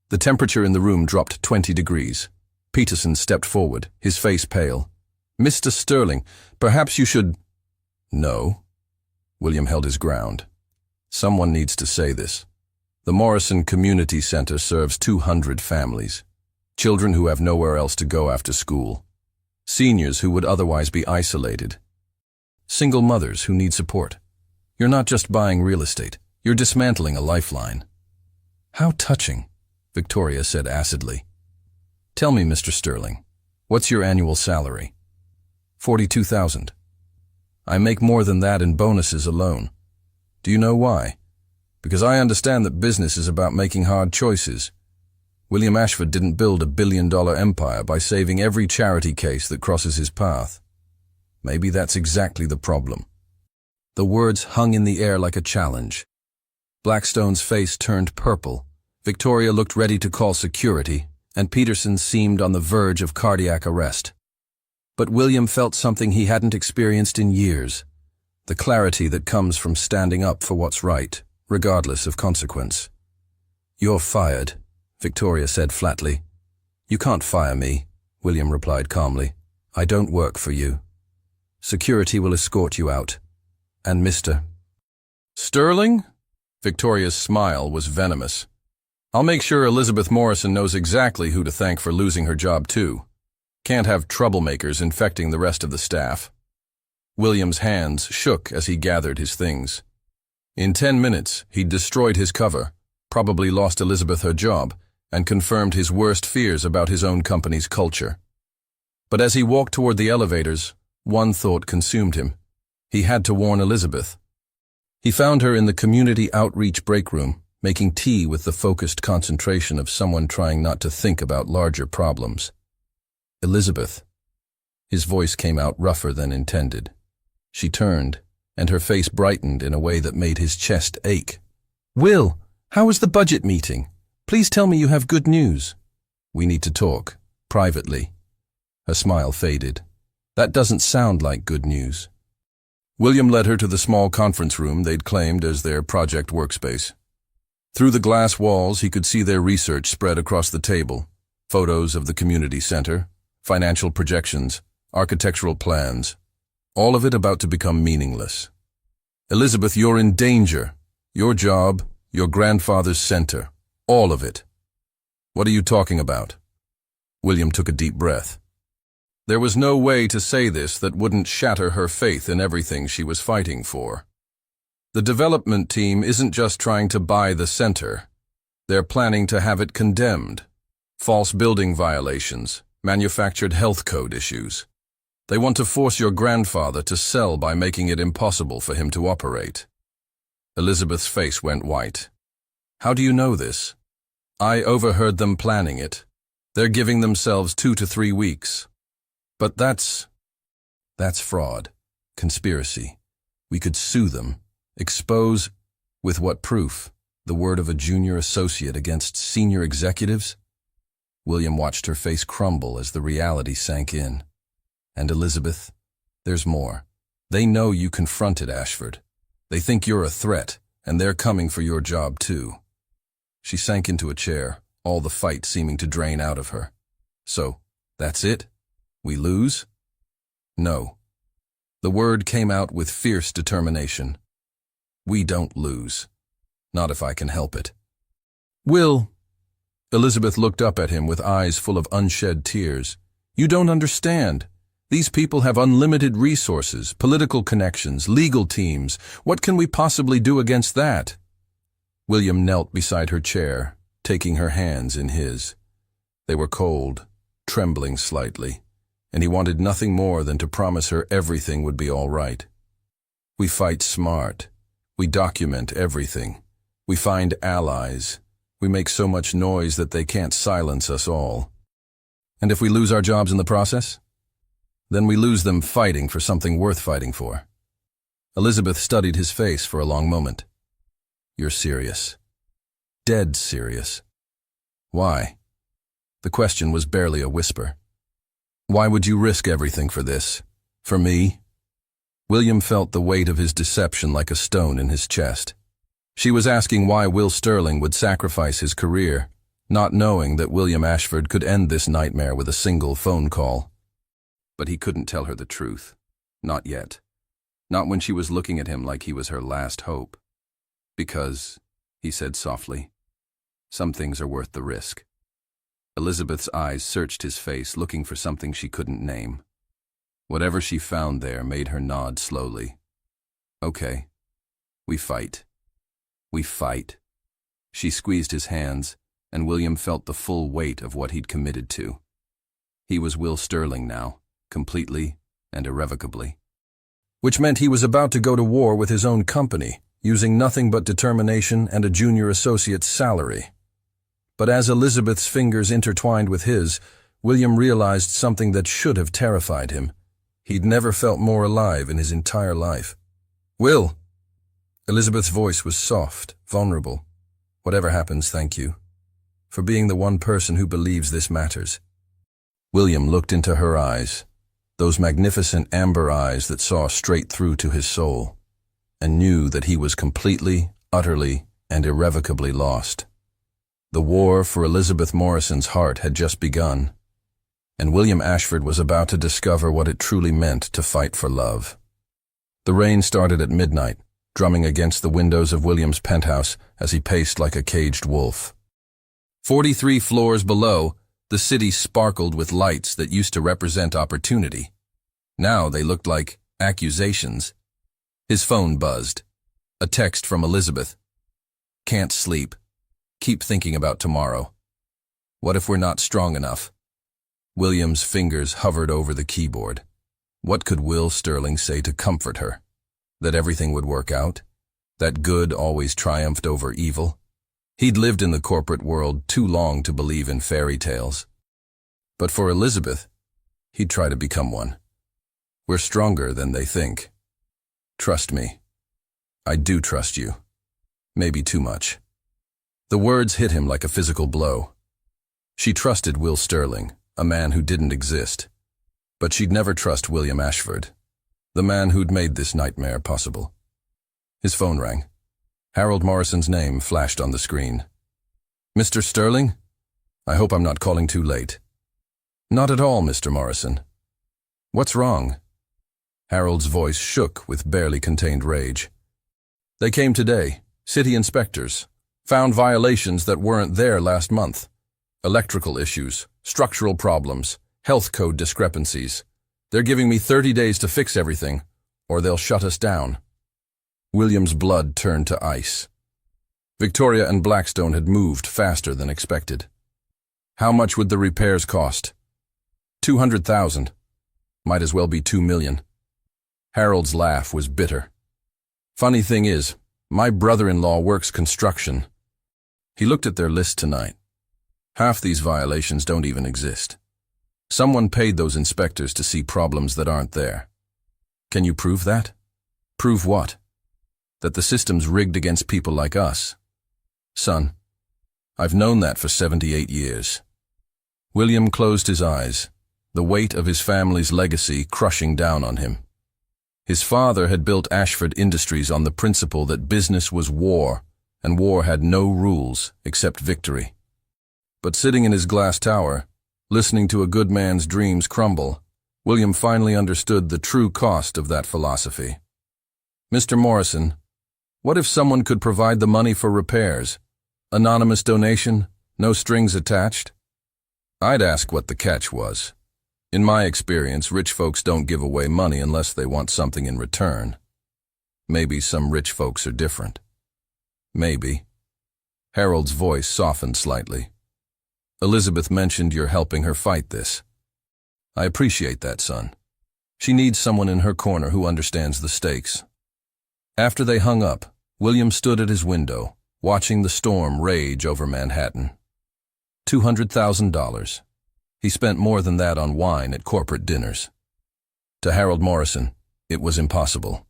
The temperature in the room dropped 20 degrees. Peterson stepped forward, his face pale. "Mr. Sterling, perhaps you should—" "No." William held his ground. "Someone needs to say this. The Morrison Community Center serves 200 families. Children who have nowhere else to go after school. Seniors who would otherwise be isolated. Single mothers who need support. You're not just buying real estate. You're dismantling a lifeline." "How touching," Victoria said acidly. "Tell me, Mr. Sterling, what's your annual salary?" 42,000. I make more than that in bonuses alone. Do you know why? Because I understand that business is about making hard choices. William Ashford didn't build a billion-dollar empire by saving every charity case that crosses his path. Maybe that's exactly the problem. The words hung in the air like a challenge. Blackstone's face turned purple. Victoria looked ready to call security, and Peterson seemed on the verge of cardiac arrest. But William felt something he hadn't experienced in years, the clarity that comes from standing up for what's right, regardless of consequence. "You're fired," Victoria said flatly. "You can't fire me," William replied calmly. "I don't work for you. Security will escort you out. And Mr. Sterling?" Victoria's smile was venomous. "I'll make sure Elizabeth Morrison knows exactly who to thank for losing her job too. Can't have troublemakers infecting the rest of the staff." William's hands shook as he gathered his things. In 10 minutes, he'd destroyed his cover, probably lost Elizabeth her job, and confirmed his worst fears about his own company's culture. But as he walked toward the elevators, one thought consumed him. He had to warn Elizabeth. He found her in the community outreach break room, making tea with the focused concentration of someone trying not to think about larger problems. "Elizabeth." His voice came out rougher than intended. She turned, and her face brightened in a way that made his chest ache. "Will, how was the budget meeting? Please tell me you have good news." "We need to talk, privately." Her smile faded. "That doesn't sound like good news." William led her to the small conference room they'd claimed as their project workspace. Through the glass walls, he could see their research spread across the table. Photos of the community center, financial projections, architectural plans, all of it about to become meaningless. "Elizabeth, you're in danger. Your job, your grandfather's center, all of it." "What are you talking about?" William took a deep breath. There was no way to say this that wouldn't shatter her faith in everything she was fighting for. The development team isn't just trying to buy the center. They're planning to have it condemned. False building violations, manufactured health code issues. They want to force your grandfather to sell by making it impossible for him to operate. Elizabeth's face went white. "How do you know this?" "I overheard them planning it. They're giving themselves 2 to 3 weeks. But that's fraud, conspiracy. We could sue them, expose, with what proof? The word of a junior associate against senior executives?" William watched her face crumble as the reality sank in. "And Elizabeth, there's more. They know you confronted Ashford. They think you're a threat, and they're coming for your job too." She sank into a chair, all the fight seeming to drain out of her. "So, that's it? We lose?" "No." The word came out with fierce determination. "We don't lose. Not if I can help it." "Will." Elizabeth looked up at him with eyes full of unshed tears. "You don't understand. These people have unlimited resources, political connections, legal teams. What can we possibly do against that?" William knelt beside her chair, taking her hands in his. They were cold, trembling slightly, and he wanted nothing more than to promise her everything would be all right. "We fight smart. We document everything. We find allies. We make so much noise that they can't silence us all. And if we lose our jobs in the process? Then we lose them fighting for something worth fighting for." Elizabeth studied his face for a long moment. "You're serious. Dead serious. Why?" The question was barely a whisper. "Why would you risk everything for this? For me?" William felt the weight of his deception like a stone in his chest. She was asking why Will Sterling would sacrifice his career, not knowing that William Ashford could end this nightmare with a single phone call. But he couldn't tell her the truth. Not yet. Not when she was looking at him like he was her last hope. "Because," he said softly, "some things are worth the risk." Elizabeth's eyes searched his face, looking for something she couldn't name. Whatever she found there made her nod slowly. "Okay. We fight. We fight." She squeezed his hands, and William felt the full weight of what he'd committed to. He was Will Sterling now, completely and irrevocably. which meant he was about to go to war with his own company, using nothing but determination and a junior associate's salary. But as Elizabeth's fingers intertwined with his, William realized something that should have terrified him. He'd never felt more alive in his entire life. "Will!" Elizabeth's voice was soft, vulnerable. "Whatever happens, thank you. For being the one person who believes this matters." William looked into her eyes, those magnificent amber eyes that saw straight through to his soul, and knew that he was completely, utterly, and irrevocably lost. The war for Elizabeth Morrison's heart had just begun, and William Ashford was about to discover what it truly meant to fight for love. The rain started at midnight, drumming against the windows of William's penthouse as he paced like a caged wolf. 43 floors below, the city sparkled with lights that used to represent opportunity. Now they looked like accusations. His phone buzzed. A text from Elizabeth. "Can't sleep. Keep thinking about tomorrow. What if we're not strong enough?" William's fingers hovered over the keyboard. What could Will Sterling say to comfort her? That everything would work out? That good always triumphed over evil? He'd lived in the corporate world too long to believe in fairy tales. But for Elizabeth, he'd try to become one. "We're stronger than they think. Trust me. I do trust you. Maybe too much." The words hit him like a physical blow. She trusted Will Sterling, a man who didn't exist. But she'd never trust William Ashford, the man who'd made this nightmare possible. His phone rang. Harold Morrison's name flashed on the screen. "Mr. Sterling? I hope I'm not calling too late." "Not at all, Mr. Morrison. What's wrong?" Harold's voice shook with barely contained rage. "They came today, city inspectors, found violations that weren't there last month. Electrical issues, structural problems, health code discrepancies. They're giving me 30 days to fix everything, or they'll shut us down." William's blood turned to ice. Victoria and Blackstone had moved faster than expected. "How much would the repairs cost?" 200,000. Might as well be 2 million. Harold's laugh was bitter. "Funny thing is, my brother-in-law works construction." He looked at their list tonight. Half these violations don't even exist. Someone paid those inspectors to see problems that aren't there. Can you prove that? Prove what? That the system's rigged against people like us. Son, I've known that for 78 years. William closed his eyes, the weight of his family's legacy crushing down on him. His father had built Ashford Industries on the principle that business was war, and war had no rules except victory. But sitting in his glass tower, listening to a good man's dreams crumble, William finally understood the true cost of that philosophy. "Mr. Morrison, what if someone could provide the money for repairs? Anonymous donation, no strings attached?" I'd ask what the catch was. In my experience, rich folks don't give away money unless they want something in return. Maybe some rich folks are different. Maybe. Harold's voice softened slightly. "Elizabeth mentioned you're helping her fight this. I appreciate that, son. She needs someone in her corner who understands the stakes." After they hung up, William stood at his window, watching the storm rage over Manhattan. $200,000. He spent more than that on wine at corporate dinners. To Harold Morrison, it was impossible.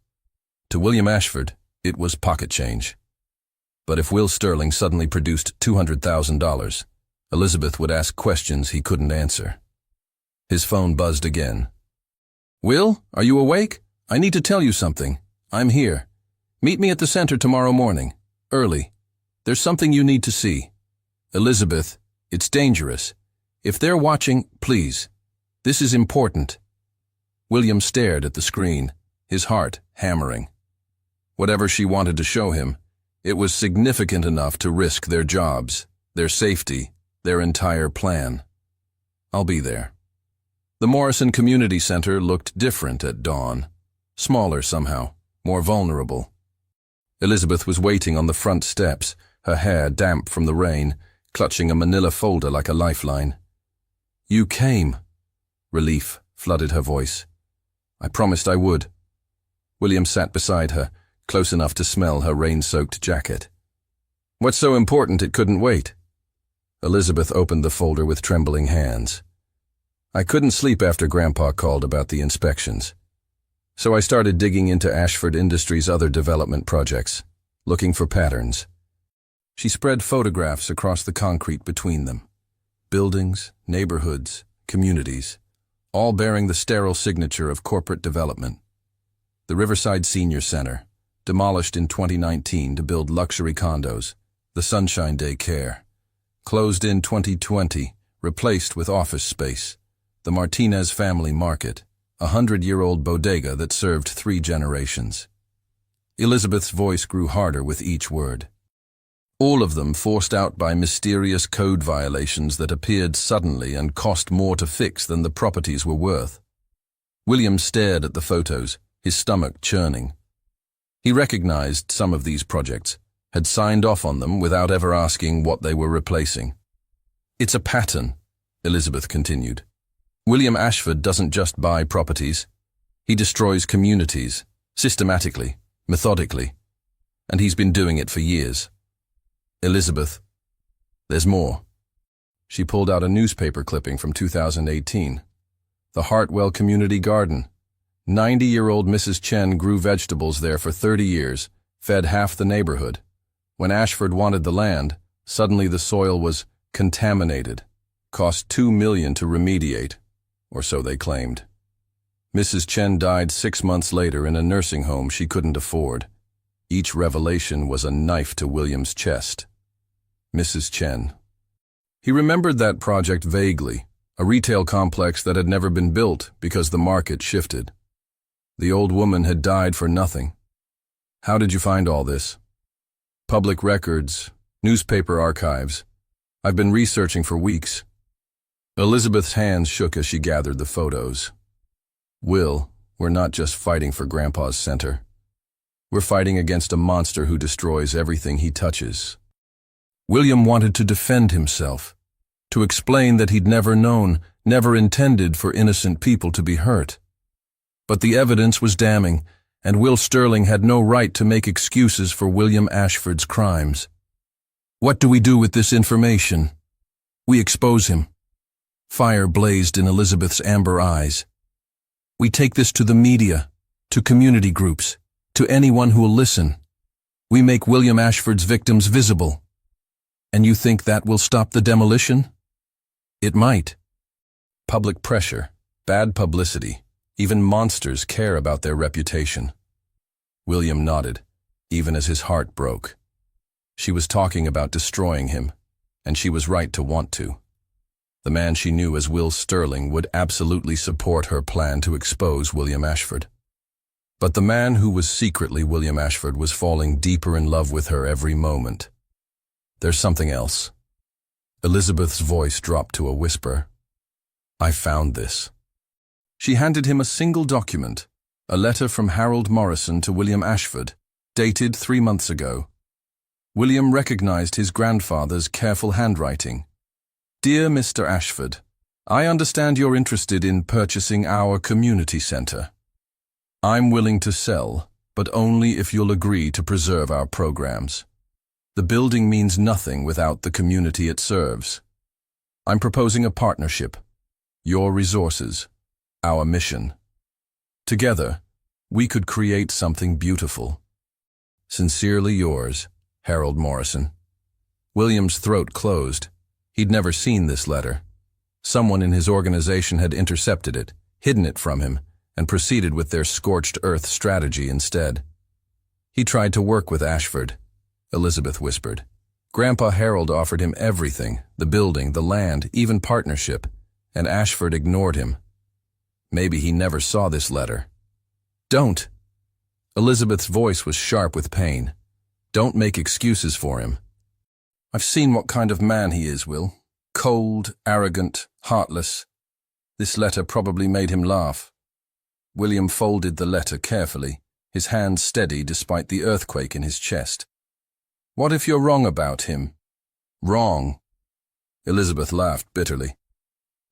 To William Ashford, it was pocket change. But if Will Sterling suddenly produced $200,000, Elizabeth would ask questions he couldn't answer. His phone buzzed again. "Will, are you awake? I need to tell you something. I'm here. Meet me at the center tomorrow morning, early. There's something you need to see. Elizabeth, it's dangerous. If they're watching, please. This is important." William stared at the screen, his heart hammering. Whatever she wanted to show him, it was significant enough to risk their jobs, their safety, their entire plan. "I'll be there." The Morrison Community Center looked different at dawn. Smaller somehow, more vulnerable. Elizabeth was waiting on the front steps, her hair damp from the rain, clutching a manila folder like a lifeline. "You came." Relief flooded her voice. "I promised I would." William sat beside her, close enough to smell her rain-soaked jacket. What's so important it couldn't wait? Elizabeth opened the folder with trembling hands. I couldn't sleep after Grandpa called about the inspections. So I started digging into Ashford Industries' other development projects, looking for patterns. She spread photographs across the concrete between them. Buildings, neighborhoods, communities, all bearing the sterile signature of corporate development. The Riverside Senior Center, demolished in 2019 to build luxury condos. The Sunshine Day Care, closed in 2020, replaced with office space. The Martinez Family Market, a 100-year-old bodega that served 3 generations. Elizabeth's voice grew harder with each word. All of them forced out by mysterious code violations that appeared suddenly and cost more to fix than the properties were worth. William stared at the photos, his stomach churning. He recognized some of these projects, had signed off on them without ever asking what they were replacing. It's a pattern, Elizabeth continued. William Ashford doesn't just buy properties. He destroys communities, systematically, methodically. And he's been doing it for years. Elizabeth, there's more. She pulled out a newspaper clipping from 2018. The Hartwell Community Garden. 90-year-old Mrs. Chen grew vegetables there for 30 years, fed half the neighborhood. When Ashford wanted the land, suddenly the soil was contaminated. Cost $2 million to remediate, or so they claimed. Mrs. Chen died 6 months later in a nursing home she couldn't afford. Each revelation was a knife to William's chest. Mrs. Chen. He remembered that project vaguely, a retail complex that had never been built because the market shifted. The old woman had died for nothing. How did you find all this? Public records, newspaper archives. I've been researching for weeks. Elizabeth's hands shook as she gathered the photos. Will, we're not just fighting for Grandpa's center. We're fighting against a monster who destroys everything he touches. William wanted to defend himself, to explain that he'd never known, never intended for innocent people to be hurt. But the evidence was damning, and Will Sterling had no right to make excuses for William Ashford's crimes. What do we do with this information? We expose him. Fire blazed in Elizabeth's amber eyes. We take this to the media, to community groups, to anyone who will listen. We make William Ashford's victims visible. And you think that will stop the demolition? It might. Public pressure, bad publicity, even monsters care about their reputation. William nodded, even as his heart broke. She was talking about destroying him, and she was right to want to. The man she knew as Will Sterling would absolutely support her plan to expose William Ashford. But the man who was secretly William Ashford was falling deeper in love with her every moment. There's something else. Elizabeth's voice dropped to a whisper. I found this. She handed him a single document, a letter from Harold Morrison to William Ashford, dated 3 months ago. William recognized his grandfather's careful handwriting. Dear Mr. Ashford, I understand you're interested in purchasing our community center. I'm willing to sell, but only if you'll agree to preserve our programs. The building means nothing without the community it serves. I'm proposing a partnership. Your resources, our mission. Together, we could create something beautiful. Sincerely yours, Harold Morrison. William's throat closed. He'd never seen this letter. Someone in his organization had intercepted it, hidden it from him, and proceeded with their scorched earth strategy instead. He tried to work with Ashford, Elizabeth whispered. Grandpa Harold offered him everything, the building, the land, even partnership, and Ashford ignored him. Maybe he never saw this letter. Don't. Elizabeth's voice was sharp with pain. Don't make excuses for him. I've seen what kind of man he is, Will. Cold, arrogant, heartless. This letter probably made him laugh. William folded the letter carefully, his hand steady despite the earthquake in his chest. What if you're wrong about him? Wrong. Elizabeth laughed bitterly.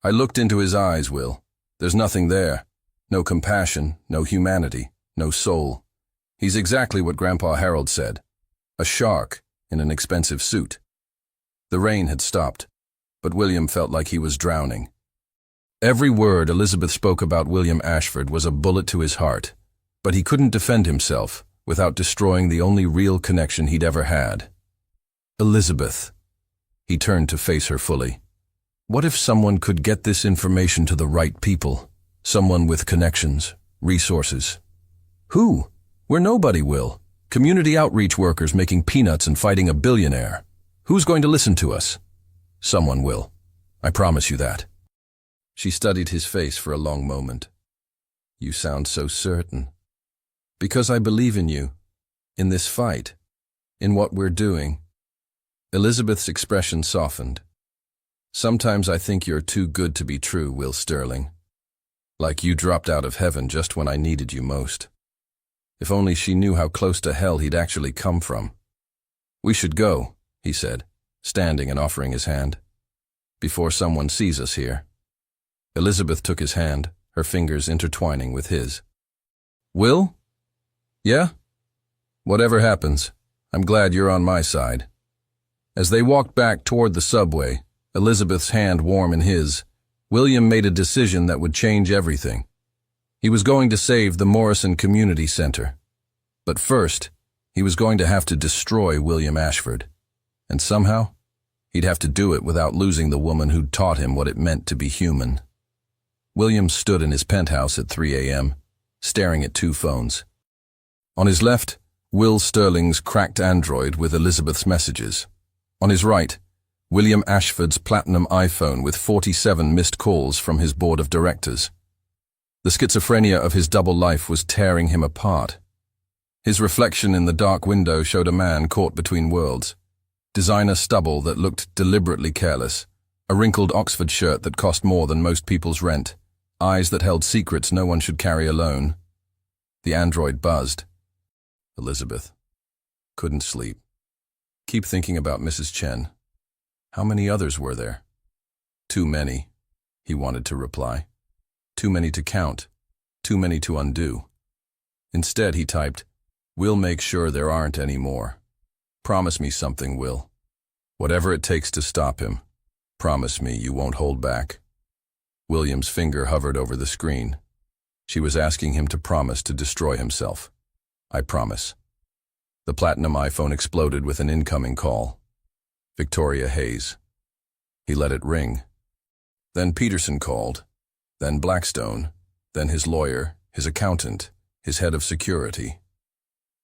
I looked into his eyes, Will. There's nothing there. No compassion, no humanity, no soul. He's exactly what Grandpa Harold said. A shark in an expensive suit. The rain had stopped, but William felt like he was drowning. Every word Elizabeth spoke about William Ashford was a bullet to his heart, but he couldn't defend himself without destroying the only real connection he'd ever had. Elizabeth. He turned to face her fully. What if someone could get this information to the right people? Someone with connections, resources. Who? We're nobody, Will. Community outreach workers making peanuts and fighting a billionaire. Who's going to listen to us? Someone will. I promise you that. She studied his face for a long moment. You sound so certain. Because I believe in you. In this fight. In what we're doing. Elizabeth's expression softened. Sometimes I think you're too good to be true, Will Sterling. Like you dropped out of heaven just when I needed you most. If only she knew how close to hell he'd actually come from. We should go, he said, standing and offering his hand. Before someone sees us here. Elizabeth took his hand, her fingers intertwining with his. Will? Yeah? Whatever happens, I'm glad you're on my side. As they walked back toward the subway, Elizabeth's hand warm in his, William made a decision that would change everything. He was going to save the Morrison Community Center. But first, he was going to have to destroy William Ashford. And somehow, he'd have to do it without losing the woman who'd taught him what it meant to be human. William stood in his penthouse at 3 a.m., staring at two phones. On his left, Will Sterling's cracked Android with Elizabeth's messages. On his right, William Ashford's platinum iPhone with 47 missed calls from his board of directors. The schizophrenia of his double life was tearing him apart. His reflection in the dark window showed a man caught between worlds. Designer stubble that looked deliberately careless, a wrinkled Oxford shirt that cost more than most people's rent, eyes that held secrets no one should carry alone. The android buzzed. Elizabeth. Couldn't sleep. Keep thinking about Mrs. Chen. How many others were there? Too many, he wanted to reply. Too many to count. Too many to undo. Instead, he typed, We'll make sure there aren't any more. Promise me something, Will. Whatever it takes to stop him. Promise me you won't hold back. William's finger hovered over the screen. She was asking him to promise to destroy himself. I promise. The platinum iPhone exploded with an incoming call. Victoria Hayes. He let it ring. Then Peterson called. Then Blackstone. Then his lawyer, his accountant, his head of security.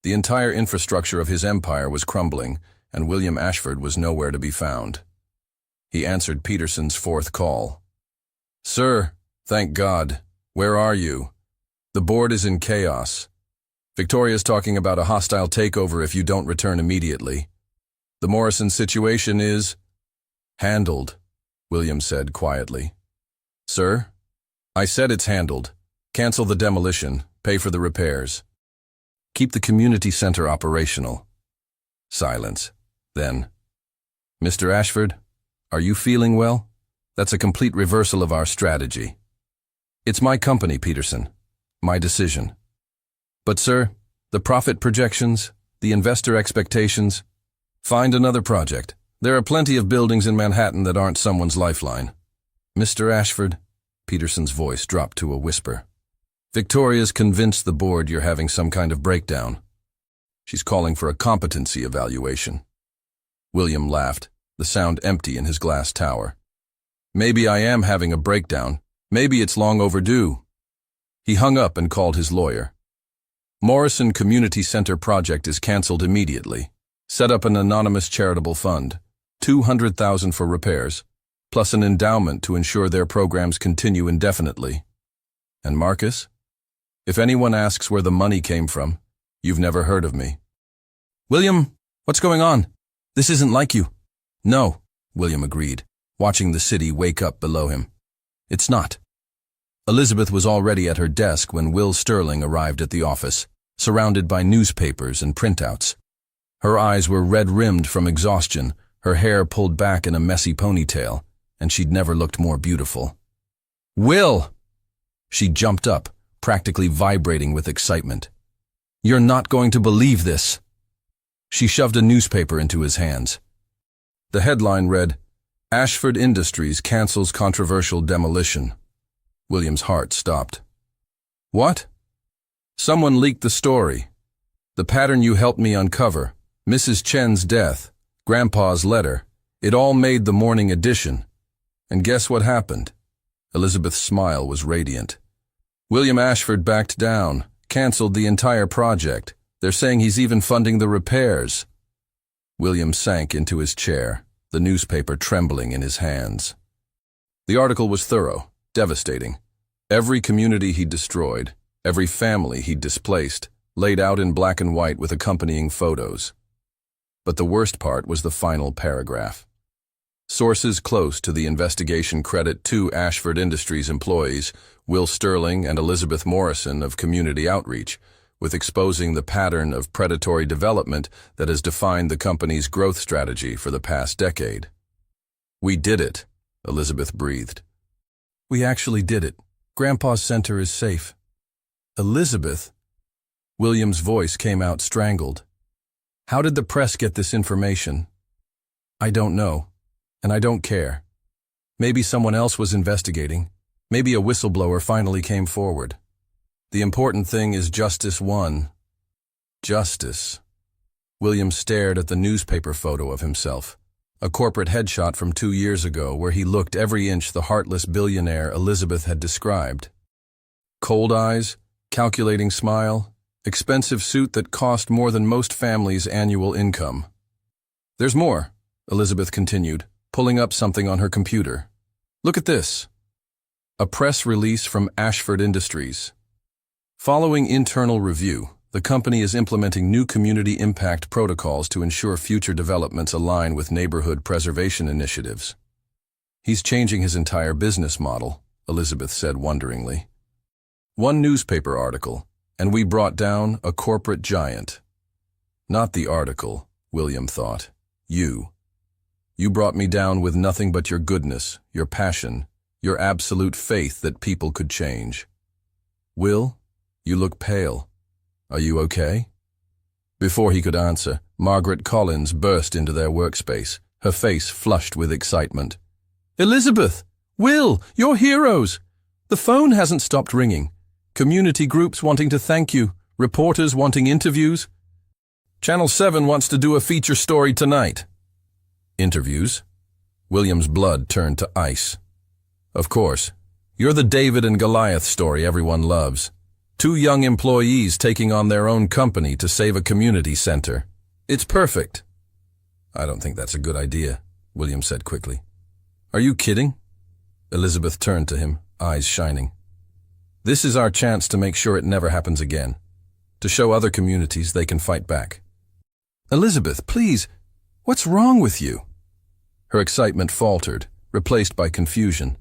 The entire infrastructure of his empire was crumbling, and William Ashford was nowhere to be found. He answered Peterson's fourth call. Sir, thank God. Where are you? The board is in chaos. Victoria's talking about a hostile takeover if you don't return immediately. The Morrison situation is handled, William said quietly. Sir? I said it's handled. Cancel the demolition, pay for the repairs. Keep the community center operational. Silence. Then, Mr. Ashford, are you feeling well? That's a complete reversal of our strategy. It's my company, Peterson. My decision. But sir, the profit projections, the investor expectations, find another project. There are plenty of buildings in Manhattan that aren't someone's lifeline. Mr. Ashford, Peterson's voice dropped to a whisper. Victoria's convinced the board you're having some kind of breakdown. She's calling for a competency evaluation. William laughed, the sound empty in his glass tower. Maybe I am having a breakdown. Maybe it's long overdue. He hung up and called his lawyer. Morrison Community Center project is canceled immediately. Set up an anonymous charitable fund. $200,000 for repairs, plus an endowment to ensure their programs continue indefinitely. And Marcus? If anyone asks where the money came from, you've never heard of me. William, what's going on? This isn't like you. No, William agreed, watching the city wake up below him. It's not. Elizabeth was already at her desk when Will Sterling arrived at the office, surrounded by newspapers and printouts. Her eyes were red-rimmed from exhaustion, her hair pulled back in a messy ponytail, and she'd never looked more beautiful. Will! She jumped up, practically vibrating with excitement. You're not going to believe this. She shoved a newspaper into his hands. The headline read, Ashford Industries cancels controversial demolition. William's heart stopped. What? Someone leaked the story. The pattern you helped me uncover, Mrs. Chen's death, Grandpa's letter, it all made the morning edition. And guess what happened? Elizabeth's smile was radiant. William Ashford backed down, canceled the entire project. They're saying he's even funding the repairs. William sank into his chair, the newspaper trembling in his hands. The article was thorough, devastating. Every community he'd destroyed, every family he'd displaced, laid out in black and white with accompanying photos. But the worst part was the final paragraph. Sources close to the investigation credit two Ashford Industries employees, Will Sterling and Elizabeth Morrison of Community Outreach, with exposing the pattern of predatory development that has defined the company's growth strategy for the past decade. We did it, Elizabeth breathed. We actually did it. Grandpa's center is safe. Elizabeth? William's voice came out strangled. How did the press get this information? I don't know, and I don't care. Maybe someone else was investigating. Maybe a whistleblower finally came forward. The important thing is justice won. Justice. William stared at the newspaper photo of himself, a corporate headshot from 2 years ago where he looked every inch the heartless billionaire Elizabeth had described. Cold eyes, calculating smile, expensive suit that cost more than most families' annual income. There's more, Elizabeth continued, pulling up something on her computer. Look at this. A press release from Ashford Industries. Following internal review, the company is implementing new community impact protocols to ensure future developments align with neighborhood preservation initiatives. He's changing his entire business model, Elizabeth said wonderingly. One newspaper article, and we brought down a corporate giant. Not the article, William thought. You. You brought me down with nothing but your goodness, your passion, your absolute faith that people could change. Will? You look pale. Are you okay? Before he could answer, Margaret Collins burst into their workspace, her face flushed with excitement. Elizabeth! Will! You're heroes! The phone hasn't stopped ringing. Community groups wanting to thank you, reporters wanting interviews. Channel 7 wants to do a feature story tonight. Interviews? William's blood turned to ice. Of course. You're the David and Goliath story everyone loves. 2 young employees taking on their own company to save a community center. It's perfect. I don't think that's a good idea, William said quickly. Are you kidding? Elizabeth turned to him, eyes shining. This is our chance to make sure it never happens again. To show other communities they can fight back. Elizabeth, please, what's wrong with you? Her excitement faltered, replaced by confusion.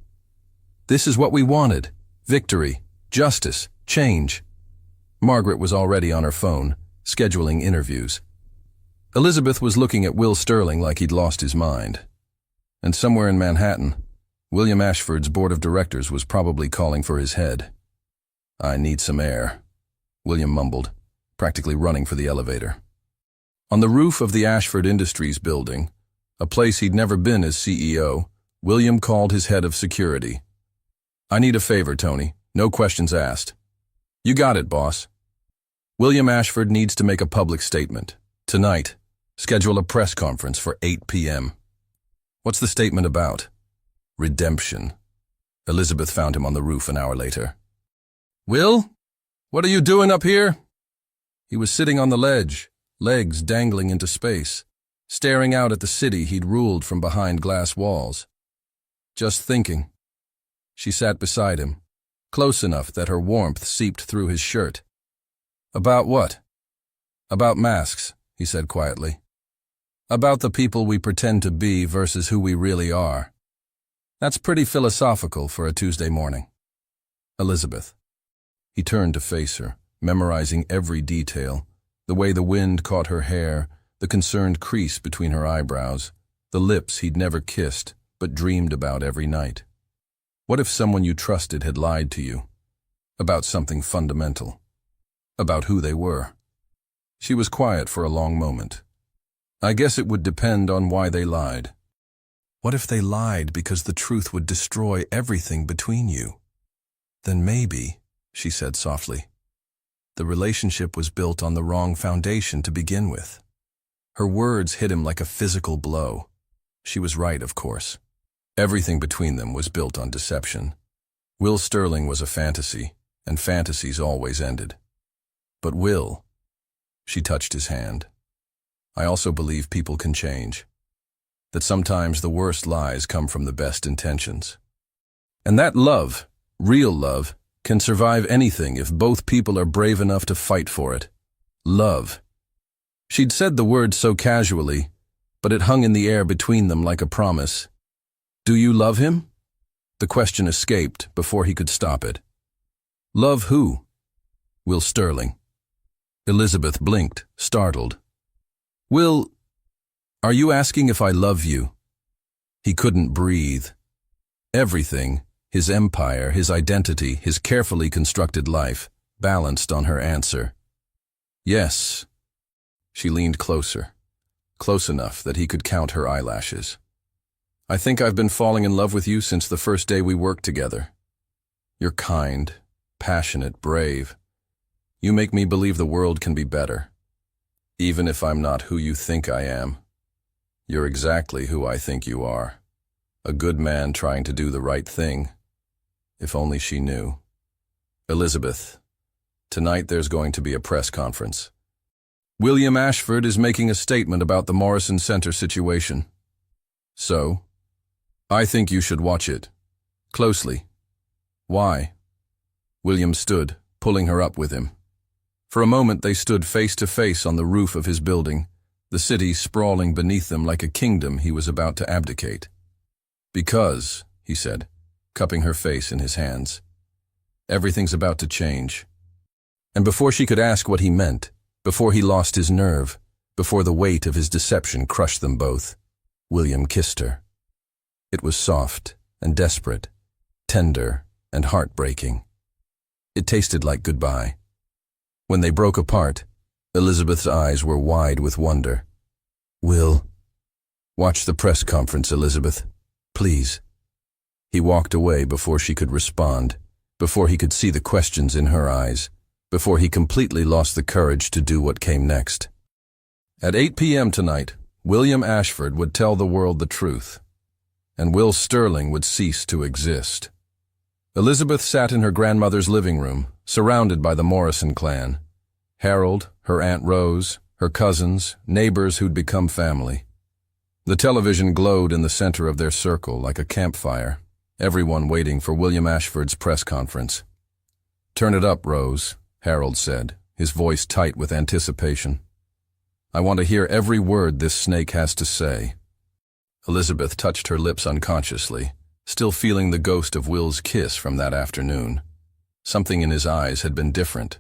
This is what we wanted. Victory, justice, change. Margaret was already on her phone, scheduling interviews. Elizabeth was looking at Will Sterling like he'd lost his mind. And somewhere in Manhattan, William Ashford's board of directors was probably calling for his head. I need some air, William mumbled, practically running for the elevator. On the roof of the Ashford Industries building, a place he'd never been as CEO, William called his head of security. I need a favor, Tony. No questions asked. You got it, boss. William Ashford needs to make a public statement. Tonight, schedule a press conference for 8 p.m. What's the statement about? Redemption. Elizabeth found him on the roof an hour later. Will? What are you doing up here? He was sitting on the ledge, legs dangling into space, staring out at the city he'd ruled from behind glass walls. Just thinking. She sat beside him, close enough that her warmth seeped through his shirt. About what? About masks, he said quietly. About the people we pretend to be versus who we really are. That's pretty philosophical for a Tuesday morning. Elizabeth. He turned to face her, memorizing every detail, the way the wind caught her hair, the concerned crease between her eyebrows, the lips he'd never kissed but dreamed about every night. What if someone you trusted had lied to you? About something fundamental. About who they were. She was quiet for a long moment. I guess it would depend on why they lied. What if they lied because the truth would destroy everything between you? Then maybe, she said softly, the relationship was built on the wrong foundation to begin with. Her words hit him like a physical blow. She was right, of course. Everything between them was built on deception. Will Sterling was a fantasy, and fantasies always ended. But Will, she touched his hand. I also believe people can change. That sometimes the worst lies come from the best intentions. And that love, real love, can survive anything if both people are brave enough to fight for it. Love. She'd said the word so casually, but it hung in the air between them like a promise. Do you love him? The question escaped before he could stop it. Love who? Will Sterling. Elizabeth blinked, startled. Will, are you asking if I love you? He couldn't breathe. Everything, his empire, his identity, his carefully constructed life, balanced on her answer. Yes. She leaned closer, close enough that he could count her eyelashes. I think I've been falling in love with you since the first day we worked together. You're kind, passionate, brave. You make me believe the world can be better. Even if I'm not who you think I am, you're exactly who I think you are. A good man trying to do the right thing. If only she knew. Elizabeth, tonight there's going to be a press conference. William Ashford is making a statement about the Morrison Center situation. So, I think you should watch it. Closely. Why? William stood, pulling her up with him. For a moment they stood face to face on the roof of his building, the city sprawling beneath them like a kingdom he was about to abdicate. Because, he said, cupping her face in his hands, everything's about to change. And before she could ask what he meant, before he lost his nerve, before the weight of his deception crushed them both, William kissed her. It was soft and desperate, tender and heartbreaking. It tasted like goodbye. When they broke apart, Elizabeth's eyes were wide with wonder. Will, watch the press conference, Elizabeth. Please. He walked away before she could respond, before he could see the questions in her eyes, before he completely lost the courage to do what came next. At 8 p.m. tonight, William Ashford would tell the world the truth, and Will Sterling would cease to exist. Elizabeth sat in her grandmother's living room, surrounded by the Morrison clan. Harold, her Aunt Rose, her cousins, neighbors who'd become family. The television glowed in the center of their circle like a campfire, everyone waiting for William Ashford's press conference. Turn it up, Rose, Harold said, his voice tight with anticipation. I want to hear every word this snake has to say. Elizabeth touched her lips unconsciously, still feeling the ghost of Will's kiss from that afternoon. Something in his eyes had been different,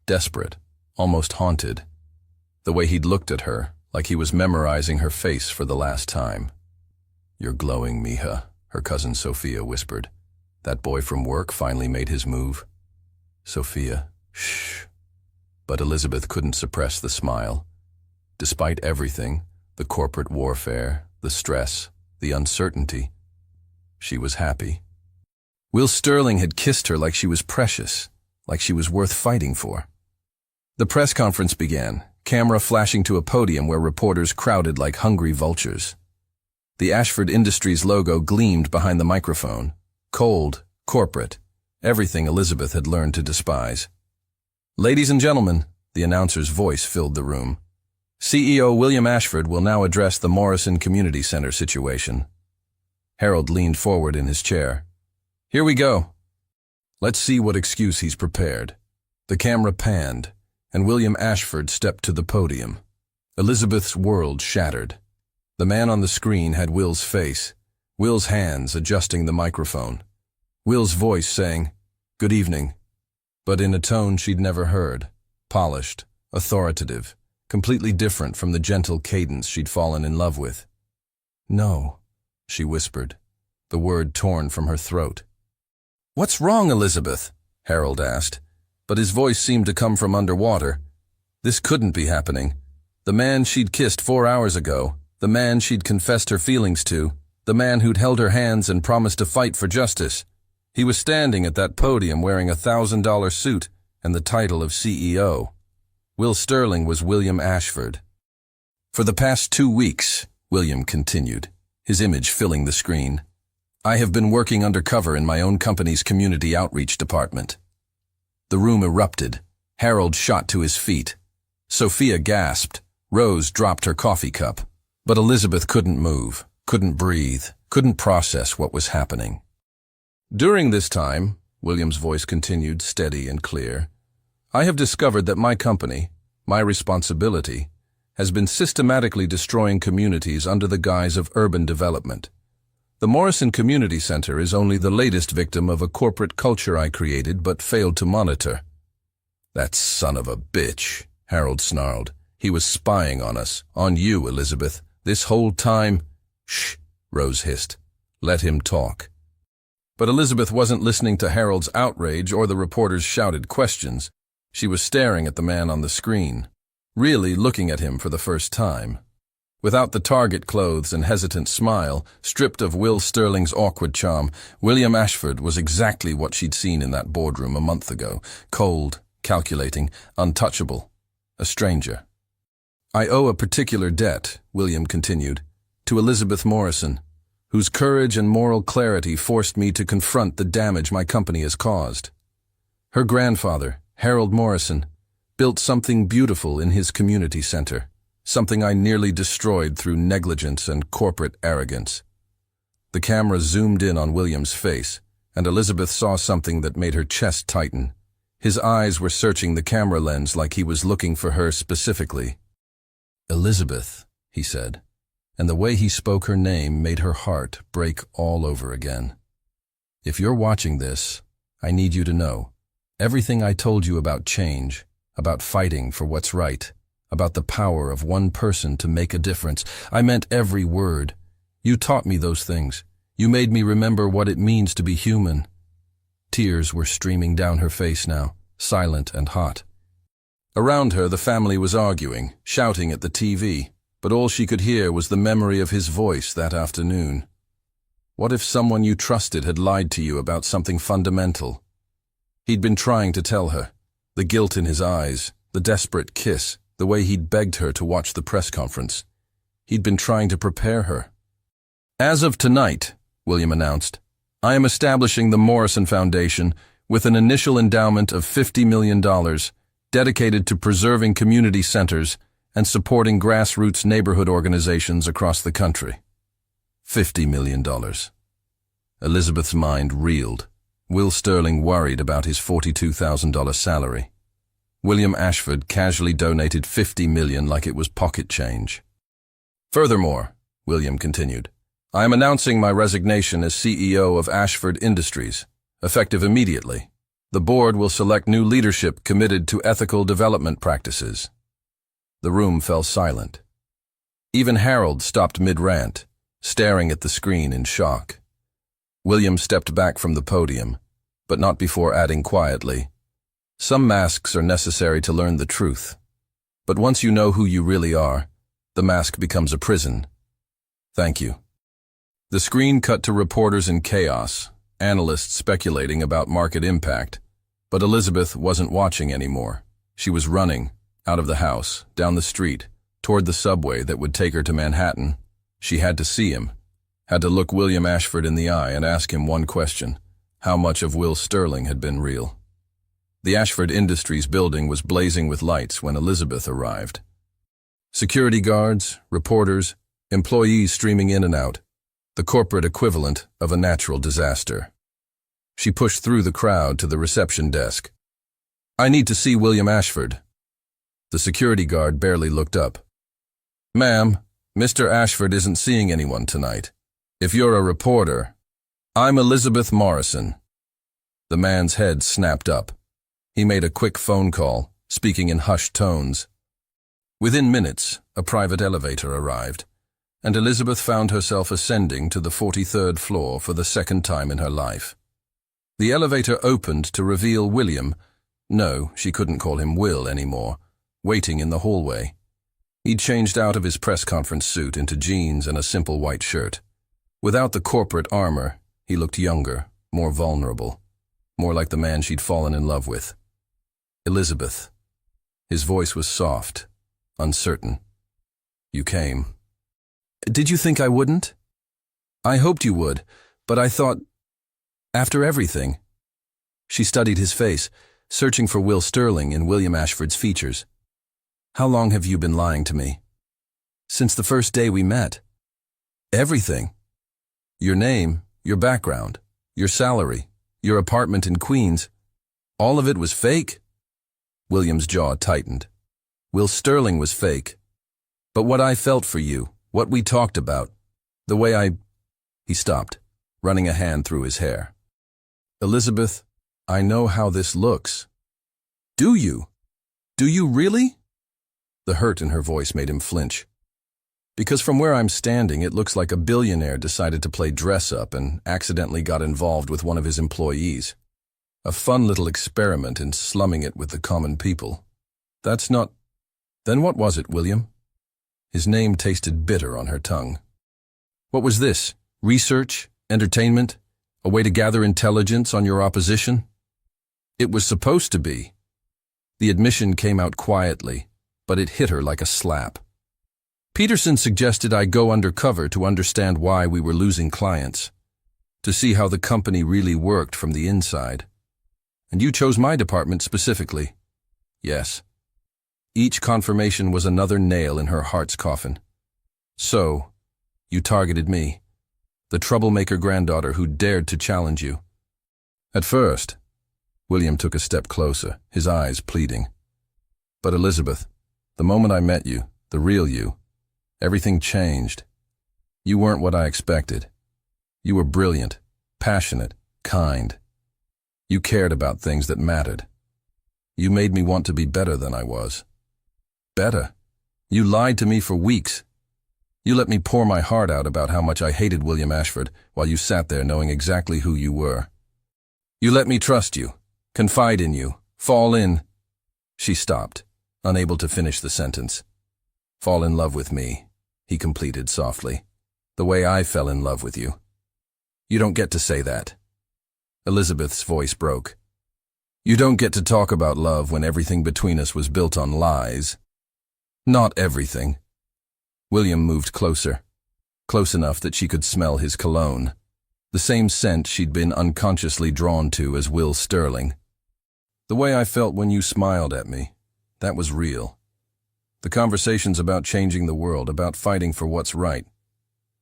desperate, almost haunted. The way he'd looked at her, like he was memorizing her face for the last time. You're glowing, Mija, her cousin Sophia whispered. That boy from work finally made his move. Sophia, shh. But Elizabeth couldn't suppress the smile. Despite everything, the corporate warfare, the stress, the uncertainty, she was happy. Will Sterling had kissed her like she was precious, like she was worth fighting for. The press conference began, camera flashing to a podium where reporters crowded like hungry vultures. The Ashford Industries logo gleamed behind the microphone, cold, corporate, everything Elizabeth had learned to despise. Ladies and gentlemen, the announcer's voice filled the room. CEO William Ashford will now address the Morrison Community Center situation. Harold leaned forward in his chair. Here we go. Let's see what excuse he's prepared. The camera panned, and William Ashford stepped to the podium. Elizabeth's world shattered. The man on the screen had Will's face, Will's hands adjusting the microphone, Will's voice saying, "Good evening," but in a tone she'd never heard, polished, authoritative, completely different from the gentle cadence she'd fallen in love with. No, she whispered, the word torn from her throat. What's wrong, Elizabeth? Harold asked, but his voice seemed to come from underwater. This couldn't be happening. The man she'd kissed 4 hours ago, the man she'd confessed her feelings to, the man who'd held her hands and promised to fight for justice. He was standing at that podium wearing a $1,000 suit and the title of CEO. Will Sterling was William Ashford. For the past 2 weeks, William continued, his image filling the screen, I have been working undercover in my own company's community outreach department. The room erupted. Harold shot to his feet. Sophia gasped. Rose dropped her coffee cup. But Elizabeth couldn't move, couldn't breathe, couldn't process what was happening. During this time, William's voice continued steady and clear, I have discovered that my company, my responsibility, has been systematically destroying communities under the guise of urban development. The Morrison Community Center is only the latest victim of a corporate culture I created but failed to monitor. That son of a bitch, Harold snarled. He was spying on us, on you, Elizabeth. This whole time— Shh, Rose hissed. Let him talk. But Elizabeth wasn't listening to Harold's outrage or the reporter's shouted questions. She was staring at the man on the screen, really looking at him for the first time. Without the target clothes and hesitant smile, stripped of Will Sterling's awkward charm, William Ashford was exactly what she'd seen in that boardroom a month ago. Cold, calculating, untouchable. A stranger. I owe a particular debt, William continued, to Elizabeth Morrison, whose courage and moral clarity forced me to confront the damage my company has caused. Her grandfather, Harold Morrison, built something beautiful in his community center, something I nearly destroyed through negligence and corporate arrogance. The camera zoomed in on William's face, and Elizabeth saw something that made her chest tighten. His eyes were searching the camera lens like he was looking for her specifically. Elizabeth, he said, and the way he spoke her name made her heart break all over again. If you're watching this, I need you to know, everything I told you about change, about fighting for what's right, about the power of one person to make a difference, I meant every word. You taught me those things. You made me remember what it means to be human. Tears were streaming down her face now, silent and hot. Around her, the family was arguing, shouting at the TV, but all she could hear was the memory of his voice that afternoon. What if someone you trusted had lied to you about something fundamental? He'd been trying to tell her, the guilt in his eyes, the desperate kiss, the way he'd begged her to watch the press conference. He'd been trying to prepare her. As of tonight, William announced, I am establishing the Morrison Foundation with an initial endowment of $50 million dedicated to preserving community centers and supporting grassroots neighborhood organizations across the country. $50 million. Elizabeth's mind reeled. Will Sterling worried about his $42,000 salary. William Ashford casually donated $50 million like it was pocket change. Furthermore, William continued, I am announcing my resignation as CEO of Ashford Industries, effective immediately. The board will select new leadership committed to ethical development practices. The room fell silent. Even Harold stopped mid-rant, staring at the screen in shock. William stepped back from the podium, but not before adding quietly, some masks are necessary to learn the truth. But once you know who you really are, the mask becomes a prison. Thank you. The screen cut to reporters in chaos, analysts speculating about market impact. But Elizabeth wasn't watching anymore. She was running, out of the house, down the street, toward the subway that would take her to Manhattan. She had to see him, had to look William Ashford in the eye and ask him one question, how much of Will Sterling had been real. The Ashford Industries building was blazing with lights when Elizabeth arrived. Security guards, reporters, employees streaming in and out, the corporate equivalent of a natural disaster. She pushed through the crowd to the reception desk. I need to see William Ashford. The security guard barely looked up. Ma'am, Mr. Ashford isn't seeing anyone tonight. If you're a reporter, I'm Elizabeth Morrison. The man's head snapped up. He made a quick phone call, speaking in hushed tones. Within minutes, a private elevator arrived, and Elizabeth found herself ascending to the 43rd floor for the second time in her life. The elevator opened to reveal William. No, she couldn't call him Will anymore. waiting in the hallway. He'd changed out of his press conference suit into jeans and a simple white shirt. Without the corporate armor, he looked younger, more vulnerable, more like the man she'd fallen in love with. Elizabeth. His voice was soft, uncertain. You came. Did you think I wouldn't? I hoped you would, but I thought, after everything. She studied his face, searching for Will Sterling in William Ashford's features. How long have you been lying to me? Since the first day we met. Everything. Your name, your background, your salary, your apartment in Queens. All of it was fake? William's jaw tightened. Will Sterling was fake. But what I felt for you, what we talked about, the way I... He stopped, running a hand through his hair. Elizabeth, I know how this looks. Do you? Do you really? The hurt in her voice made him flinch. Because from where I'm standing, it looks like a billionaire decided to play dress-up and accidentally got involved with one of his employees. A fun little experiment in slumming it with the common people. That's not... Then what was it, William? His name tasted bitter on her tongue. What was this? Research? Entertainment? A way to gather intelligence on your opposition? It was supposed to be. The admission came out quietly, but it hit her like a slap. Peterson suggested I go undercover to understand why we were losing clients, to see how the company really worked from the inside. And you chose my department specifically. Yes. Each confirmation was another nail in her heart's coffin. So, you targeted me, the troublemaker granddaughter who dared to challenge you. At first, William took a step closer, his eyes pleading. But Elizabeth, the moment I met you, the real you, everything changed. You weren't what I expected. You were brilliant, passionate, kind. You cared about things that mattered. You made me want to be better than I was. Better? You lied to me for weeks. You let me pour my heart out about how much I hated William Ashford while you sat there knowing exactly who you were. You let me trust you, confide in you, fall in... She stopped, unable to finish the sentence. Fall in love with me, he completed softly, the way I fell in love with you. You don't get to say that. Elizabeth's voice broke. You don't get to talk about love when everything between us was built on lies. Not everything. William moved closer, close enough that she could smell his cologne, the same scent she'd been unconsciously drawn to as Will Sterling. The way I felt when you smiled at me, that was real. The conversations about changing the world, about fighting for what's right,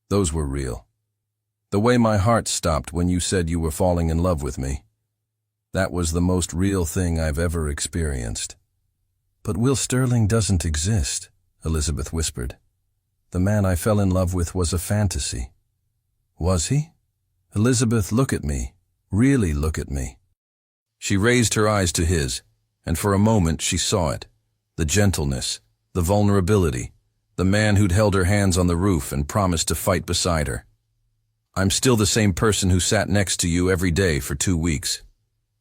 those were real. The way my heart stopped when you said you were falling in love with me, that was the most real thing I've ever experienced. But Will Sterling doesn't exist, Elizabeth whispered. The man I fell in love with was a fantasy. Was he? Elizabeth, look at me. Really look at me. She raised her eyes to his, and for a moment she saw it. The gentleness, the vulnerability, the man who'd held her hands on the roof and promised to fight beside her. I'm still the same person who sat next to you every day for 2 weeks.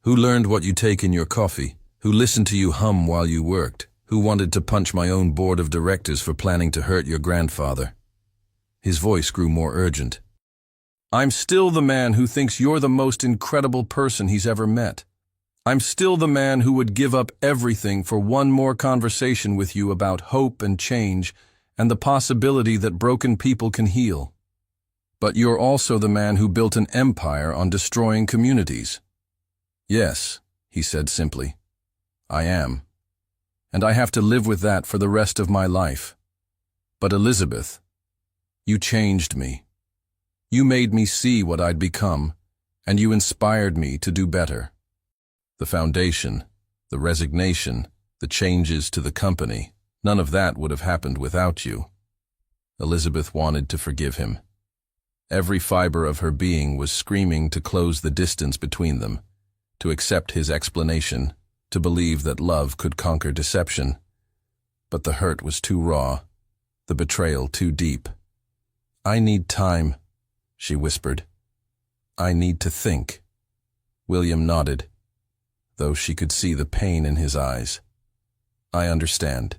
Who learned what you take in your coffee, who listened to you hum while you worked, who wanted to punch my own board of directors for planning to hurt your grandfather. His voice grew more urgent. I'm still the man who thinks you're the most incredible person he's ever met. I'm still the man who would give up everything for one more conversation with you about hope and change and the possibility that broken people can heal. But you're also the man who built an empire on destroying communities. Yes, he said simply. I am. And I have to live with that for the rest of my life. But Elizabeth, you changed me. You made me see what I'd become, and you inspired me to do better. The foundation, the resignation, the changes to the company, none of that would have happened without you. Elizabeth wanted to forgive him. Every fiber of her being was screaming to close the distance between them, to accept his explanation, to believe that love could conquer deception. But the hurt was too raw, the betrayal too deep. I need time, she whispered. I need to think. William nodded, though she could see the pain in his eyes. I understand.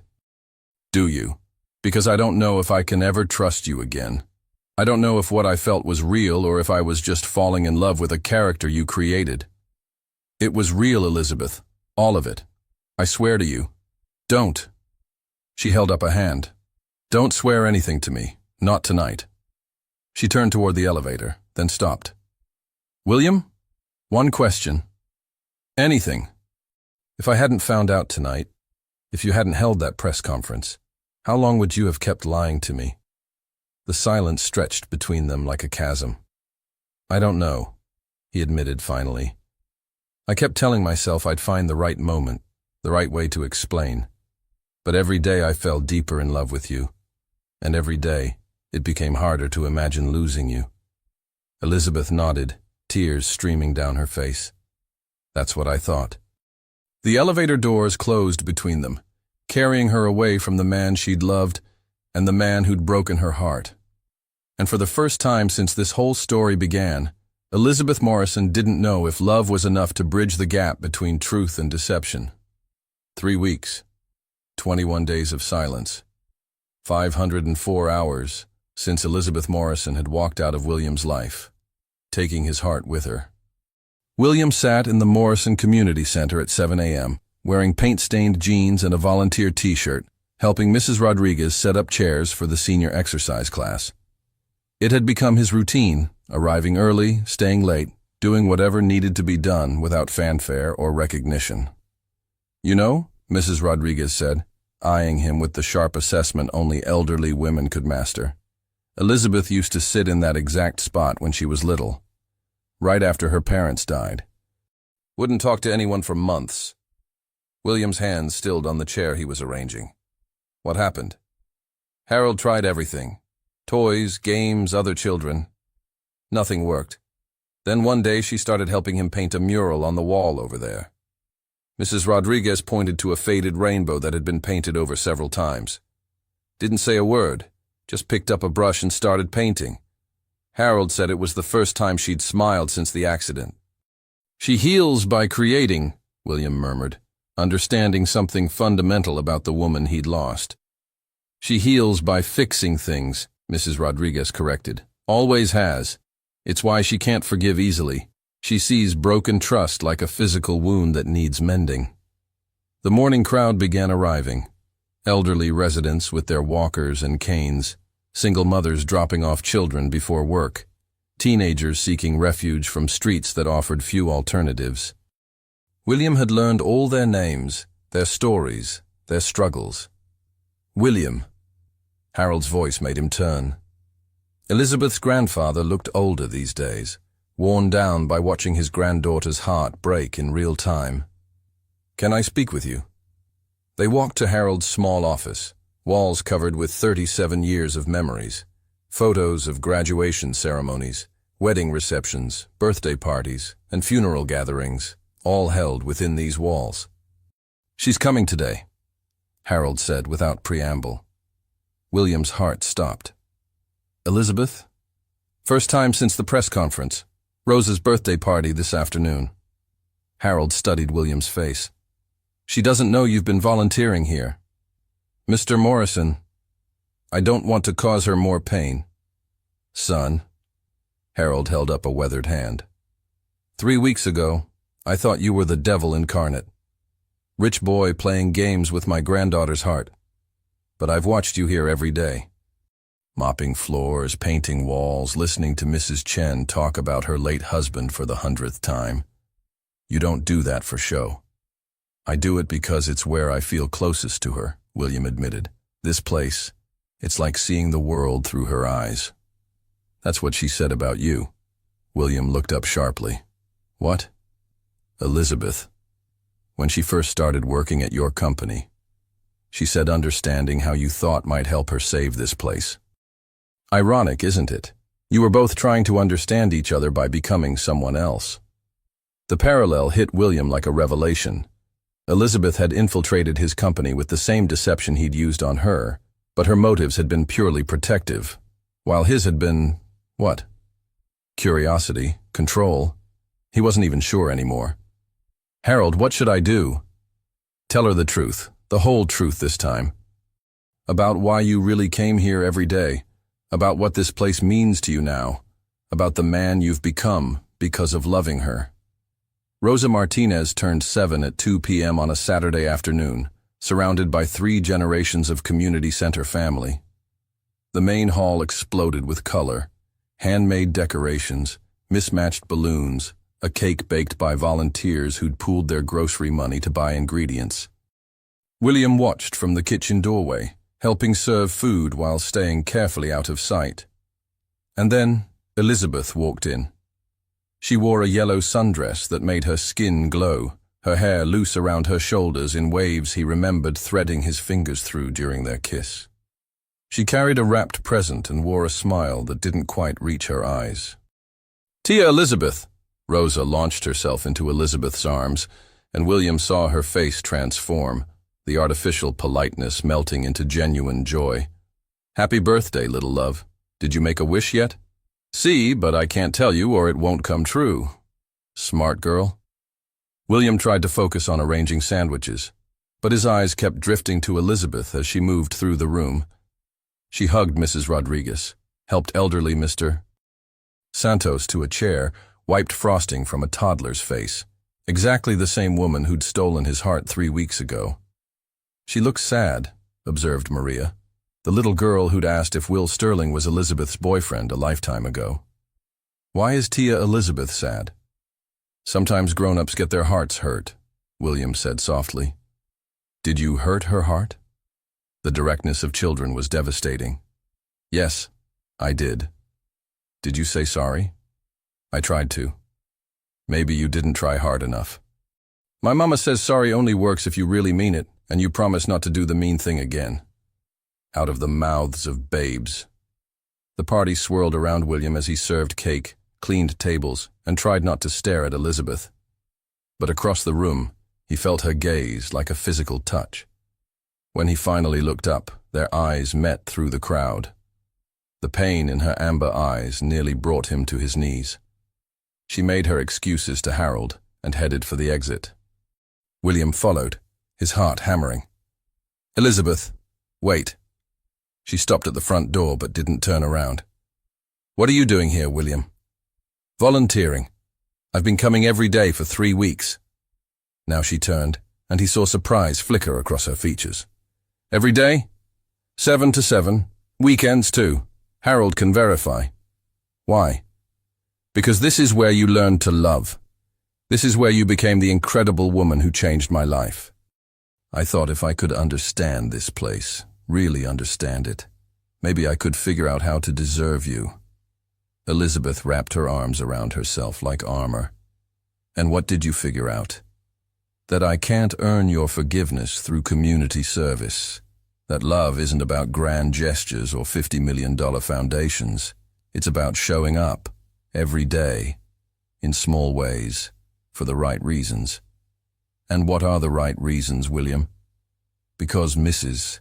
Do you? Because I don't know if I can ever trust you again. I don't know if what I felt was real or if I was just falling in love with a character you created. It was real, Elizabeth. All of it. I swear to you. Don't. She held up a hand. Don't swear anything to me. Not tonight. She turned toward the elevator, then stopped. William? One question. Anything. If I hadn't found out tonight, if you hadn't held that press conference, how long would you have kept lying to me? The silence stretched between them like a chasm. I don't know, he admitted finally. I kept telling myself I'd find the right moment, the right way to explain. But every day I fell deeper in love with you, and every day it became harder to imagine losing you. Elizabeth nodded, tears streaming down her face. That's what I thought. The elevator doors closed between them, carrying her away from the man she'd loved and the man who'd broken her heart. And for the first time since this whole story began, Elizabeth Morrison didn't know if love was enough to bridge the gap between truth and deception. 3 weeks, 21 days of silence, 504 hours since Elizabeth Morrison had walked out of William's life, taking his heart with her. William sat in the Morrison Community Center at 7 a.m., wearing paint-stained jeans and a volunteer t-shirt, helping Mrs. Rodriguez set up chairs for the senior exercise class. It had become his routine, arriving early, staying late, doing whatever needed to be done without fanfare or recognition. You know, Mrs. Rodriguez said, eyeing him with the sharp assessment only elderly women could master. Elizabeth used to sit in that exact spot when she was little, right after her parents died. Wouldn't talk to anyone for months. William's hands stilled on the chair he was arranging. What happened? Harold tried everything. Toys, games, other children. Nothing worked. Then one day she started helping him paint a mural on the wall over there. Mrs. Rodriguez pointed to a faded rainbow that had been painted over several times. Didn't say a word, just picked up a brush and started painting. Harold said it was the first time she'd smiled since the accident. She heals by creating, William murmured, understanding something fundamental about the woman he'd lost. She heals by fixing things, Mrs. Rodriguez corrected. Always has. It's why she can't forgive easily. She sees broken trust like a physical wound that needs mending. The morning crowd began arriving. Elderly residents with their walkers and canes, single mothers dropping off children before work, teenagers seeking refuge from streets that offered few alternatives. William had learned all their names, their stories, their struggles. William. Harold's voice made him turn. Elizabeth's grandfather looked older these days, worn down by watching his granddaughter's heart break in real time. Can I speak with you? They walked to Harold's small office, walls covered with 37 years of memories, photos of graduation ceremonies, wedding receptions, birthday parties, and funeral gatherings, all held within these walls. She's coming today, Harold said without preamble. William's heart stopped. Elizabeth? First time since the press conference. Rose's birthday party this afternoon. Harold studied William's face. She doesn't know you've been volunteering here. Mr. Morrison, I don't want to cause her more pain. Son, Harold held up a weathered hand. 3 weeks ago, I thought you were the devil incarnate. Rich boy playing games with my granddaughter's heart. But I've watched you here every day. Mopping floors, painting walls, listening to Mrs. Chen talk about her late husband for the 100th time. You don't do that for show. I do it because it's where I feel closest to her, William admitted. This place, it's like seeing the world through her eyes. That's what she said about you. William looked up sharply. What? Elizabeth. When she first started working at your company. She said understanding how you thought might help her save this place. Ironic, isn't it? You were both trying to understand each other by becoming someone else. The parallel hit William like a revelation. Elizabeth had infiltrated his company with the same deception he'd used on her, but her motives had been purely protective, while his had been, what? Curiosity, control. He wasn't even sure anymore. Harold, what should I do? Tell her the truth, The whole truth this time. About why you really came here every day. About what this place means to you now. About the man you've become because of loving her. Rosa Martinez turned 7 at 2 p.m. on a Saturday afternoon, surrounded by 3 generations of community center family. The main hall exploded with color, handmade decorations, mismatched balloons, a cake baked by volunteers who'd pooled their grocery money to buy ingredients. William watched from the kitchen doorway, helping serve food while staying carefully out of sight. And then Elizabeth walked in. She wore a yellow sundress that made her skin glow, her hair loose around her shoulders in waves he remembered threading his fingers through during their kiss. She carried a wrapped present and wore a smile that didn't quite reach her eyes. "Tia Elizabeth!" Rosa launched herself into Elizabeth's arms, and William saw her face transform, the artificial politeness melting into genuine joy. "Happy birthday, little love. Did you make a wish yet?" "See, but I can't tell you or it won't come true." "Smart girl." William tried to focus on arranging sandwiches, but his eyes kept drifting to Elizabeth as she moved through the room. She hugged Mrs. Rodriguez, helped elderly Mr. Santos to a chair, wiped frosting from a toddler's face, exactly the same woman who'd stolen his heart 3 weeks ago. "She looks sad," observed Maria, the little girl who'd asked if Will Sterling was Elizabeth's boyfriend a lifetime ago. "Why is Tia Elizabeth sad?" "Sometimes grown-ups get their hearts hurt," William said softly. "Did you hurt her heart?" The directness of children was devastating. "Yes, I did." "Did you say sorry?" "I tried to." "Maybe you didn't try hard enough." "My mama says sorry only works if you really mean it, and you promise not to do the mean thing again." Out of the mouths of babes. The party swirled around William as he served cake, cleaned tables, and tried not to stare at Elizabeth. But across the room, he felt her gaze like a physical touch. When he finally looked up, their eyes met through the crowd. The pain in her amber eyes nearly brought him to his knees. She made her excuses to Harold and headed for the exit. William followed, his heart hammering. "Elizabeth, wait." She stopped at the front door but didn't turn around. "What are you doing here, William?" "Volunteering. I've been coming every day for 3 weeks." Now she turned, and he saw surprise flicker across her features. "Every day?" 7 to 7. Weekends too. Harold can verify. "Why?" "Because this is where you learned to love. This is where you became the incredible woman who changed my life. I thought if I could understand this place, really understand it, maybe I could figure out how to deserve you." Elizabeth wrapped her arms around herself like armor. "And what did you figure out?" "That I can't earn your forgiveness through community service. That love isn't about grand gestures or $50 million foundations. It's about showing up, every day, in small ways, for the right reasons." "And what are the right reasons, William?" "Because Mrs.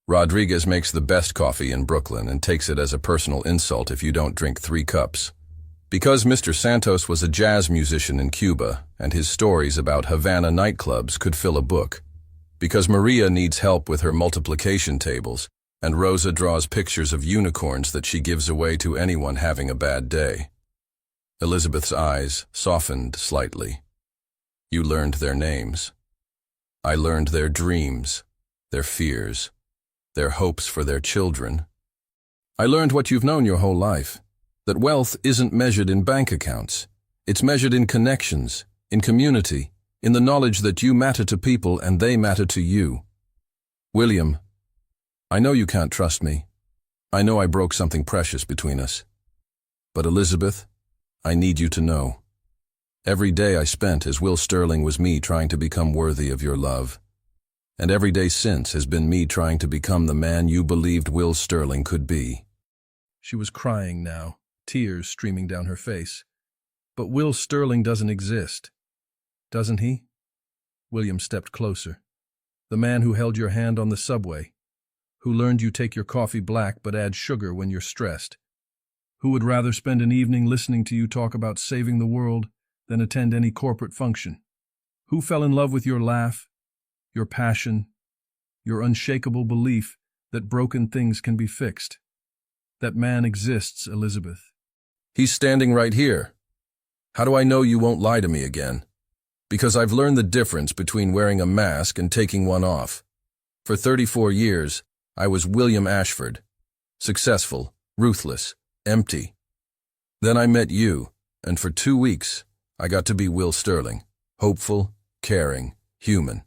Rodriguez makes the best coffee in Brooklyn and takes it as a personal insult if you don't drink 3 cups. Because Mr. Santos was a jazz musician in Cuba, and his stories about Havana nightclubs could fill a book. Because Maria needs help with her multiplication tables, and Rosa draws pictures of unicorns that she gives away to anyone having a bad day. Elizabeth's eyes softened slightly. "You learned their names. I learned their dreams, their fears, their hopes for their children. I learned what you've known your whole life. That wealth isn't measured in bank accounts. It's measured in connections, in community, in the knowledge that you matter to people and they matter to you. William, I know you can't trust me. I know I broke something precious between us. But Elizabeth, I need you to know. Every day I spent as Will Sterling was me trying to become worthy of your love. And every day since has been me trying to become the man you believed Will Sterling could be." She was crying now, tears streaming down her face. "But Will Sterling doesn't exist, doesn't he?" William stepped closer. "The man who held your hand on the subway, who learned you take your coffee black but add sugar when you're stressed, who would rather spend an evening listening to you talk about saving the world than attend any corporate function, who fell in love with your laugh, your passion, your unshakable belief that broken things can be fixed. That man exists, Elizabeth. He's standing right here. How do I know you won't lie to me again? Because I've learned the difference between wearing a mask and taking one off. For 34 years, I was William Ashford. Successful, ruthless, empty. Then I met you, and for 2 weeks, I got to be Will Sterling. Hopeful, caring, human.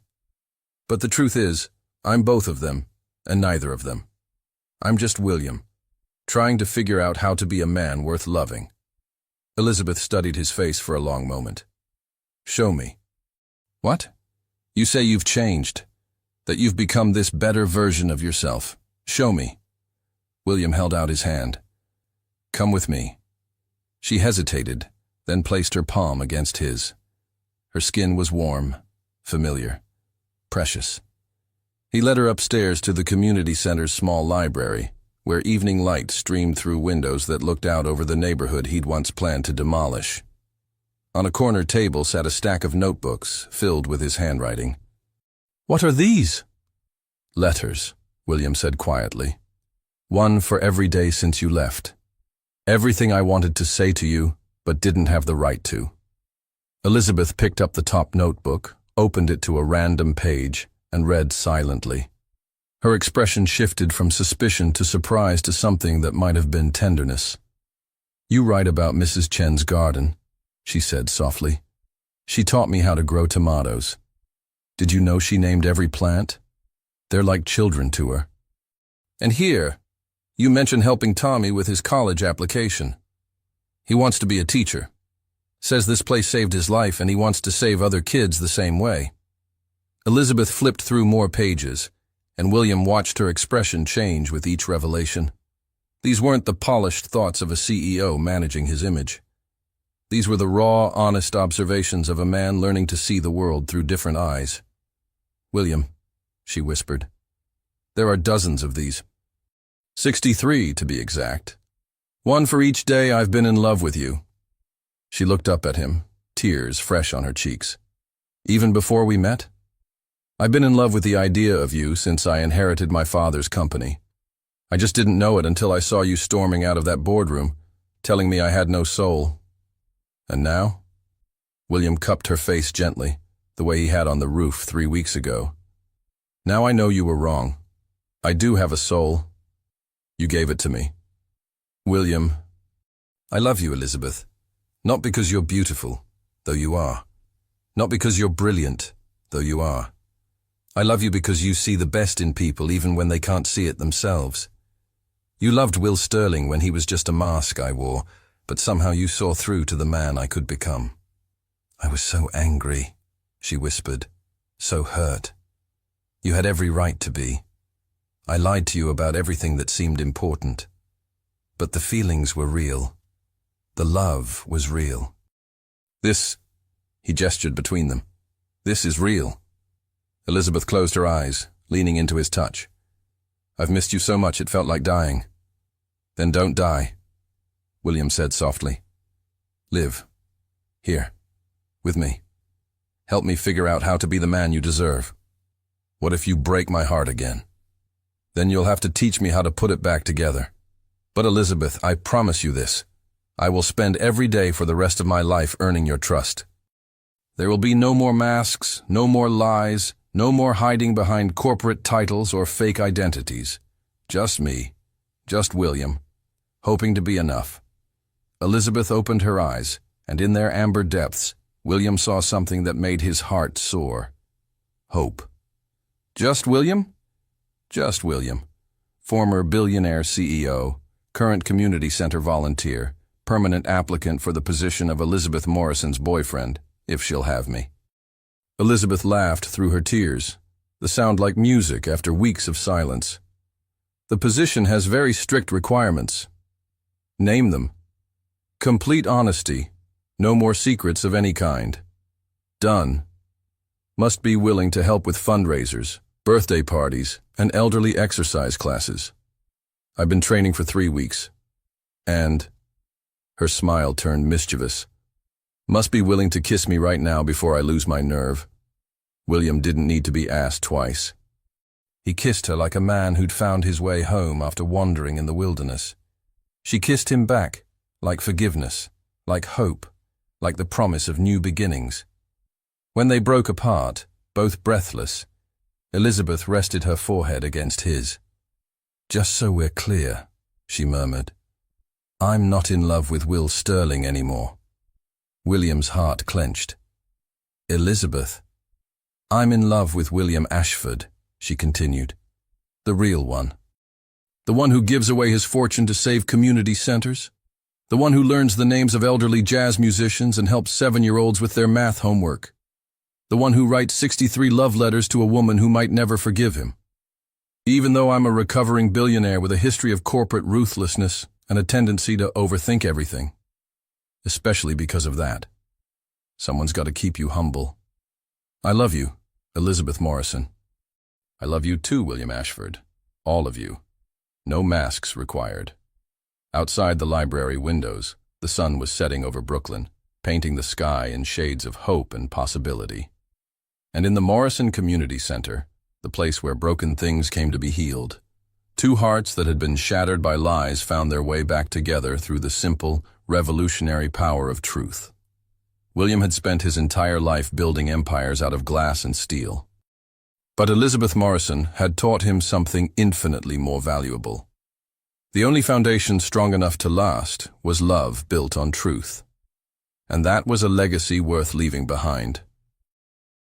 But the truth is, I'm both of them, and neither of them. I'm just William, trying to figure out how to be a man worth loving. Elizabeth studied his face for a long moment. Show me. What? You say you've changed, that you've become this better version of yourself. Show me. William held out his hand. Come with me. She hesitated, then placed her palm against his. Her skin was warm, familiar, precious. He led her upstairs to the community center's small library, where evening light streamed through windows that looked out over the neighborhood he'd once planned to demolish. On a corner table sat a stack of notebooks filled with his handwriting. What are these? Letters, William said quietly. One for every day since you left. Everything I wanted to say to you, but didn't have the right to. Elizabeth picked up the top notebook, opened it to a random page, and read silently. Her expression shifted from suspicion to surprise to something that might have been tenderness. You write about Mrs. Chen's garden, she said softly. She taught me how to grow tomatoes. Did you know she named every plant? They're like children to her. And here, you mention helping Tommy with his college application. He wants to be a teacher. Says this place saved his life and he wants to save other kids the same way. Elizabeth flipped through more pages, and William watched her expression change with each revelation. These weren't the polished thoughts of a CEO managing his image. These were the raw, honest observations of a man learning to see the world through different eyes. William, she whispered, there are dozens of these. 63, to be exact. One for each day I've been in love with you. She looked up at him, tears fresh on her cheeks. Even before we met? I've been in love with the idea of you since I inherited my father's company. I just didn't know it until I saw you storming out of that boardroom, telling me I had no soul. And now? William cupped her face gently, the way he had on the roof 3 weeks ago. Now I know you were wrong. I do have a soul. You gave it to me. William, I love you, Elizabeth. Not because you're beautiful, though you are. Not because you're brilliant, though you are. I love you because you see the best in people even when they can't see it themselves. You loved Will Sterling when he was just a mask I wore, but somehow you saw through to the man I could become. I was so angry, she whispered, so hurt. You had every right to be. I lied to you about everything that seemed important. But the feelings were real. The love was real. This, he gestured between them, this is real. Elizabeth closed her eyes, leaning into his touch. I've missed you so much it felt like dying. Then don't die, William said softly. Live. Here. With me. Help me figure out how to be the man you deserve. What if you break my heart again? Then you'll have to teach me how to put it back together. But Elizabeth, I promise you this. I will spend every day for the rest of my life earning your trust. There will be no more masks, no more lies, no more hiding behind corporate titles or fake identities. Just me, just William, hoping to be enough. Elizabeth opened her eyes, and in their amber depths, William saw something that made his heart soar. Hope. Just William? Just William. Former billionaire CEO, current community center volunteer, permanent applicant for the position of Elizabeth Morrison's boyfriend, if she'll have me. Elizabeth laughed through her tears, the sound like music after weeks of silence. The position has very strict requirements. Name them. Complete honesty, no more secrets of any kind. Done. Must be willing to help with fundraisers, birthday parties, and elderly exercise classes. I've been training for 3 weeks. And, her smile turned mischievous, must be willing to kiss me right now before I lose my nerve. William didn't need to be asked twice. He kissed her like a man who'd found his way home after wandering in the wilderness. She kissed him back, like forgiveness, like hope, like the promise of new beginnings. When they broke apart, both breathless, Elizabeth rested her forehead against his. "Just so we're clear," she murmured, "I'm not in love with Will Sterling anymore." William's heart clenched. "Elizabeth, I'm in love with William Ashford," she continued. "The real one. The one who gives away his fortune to save community centers. The one who learns the names of elderly jazz musicians and helps 7-year-olds with their math homework. The one who writes 63 love letters to a woman who might never forgive him. Even though I'm a recovering billionaire with a history of corporate ruthlessness and a tendency to overthink everything. Especially because of that. Someone's got to keep you humble. I love you, Elizabeth Morrison. I love you too, William Ashford. All of you. No masks required." Outside the library windows, the sun was setting over Brooklyn, painting the sky in shades of hope and possibility. And in the Morrison Community Center, the place where broken things came to be healed, two hearts that had been shattered by lies found their way back together through the simple, revolutionary power of truth. William had spent his entire life building empires out of glass and steel. But Elizabeth Morrison had taught him something infinitely more valuable. The only foundation strong enough to last was love built on truth. And that was a legacy worth leaving behind.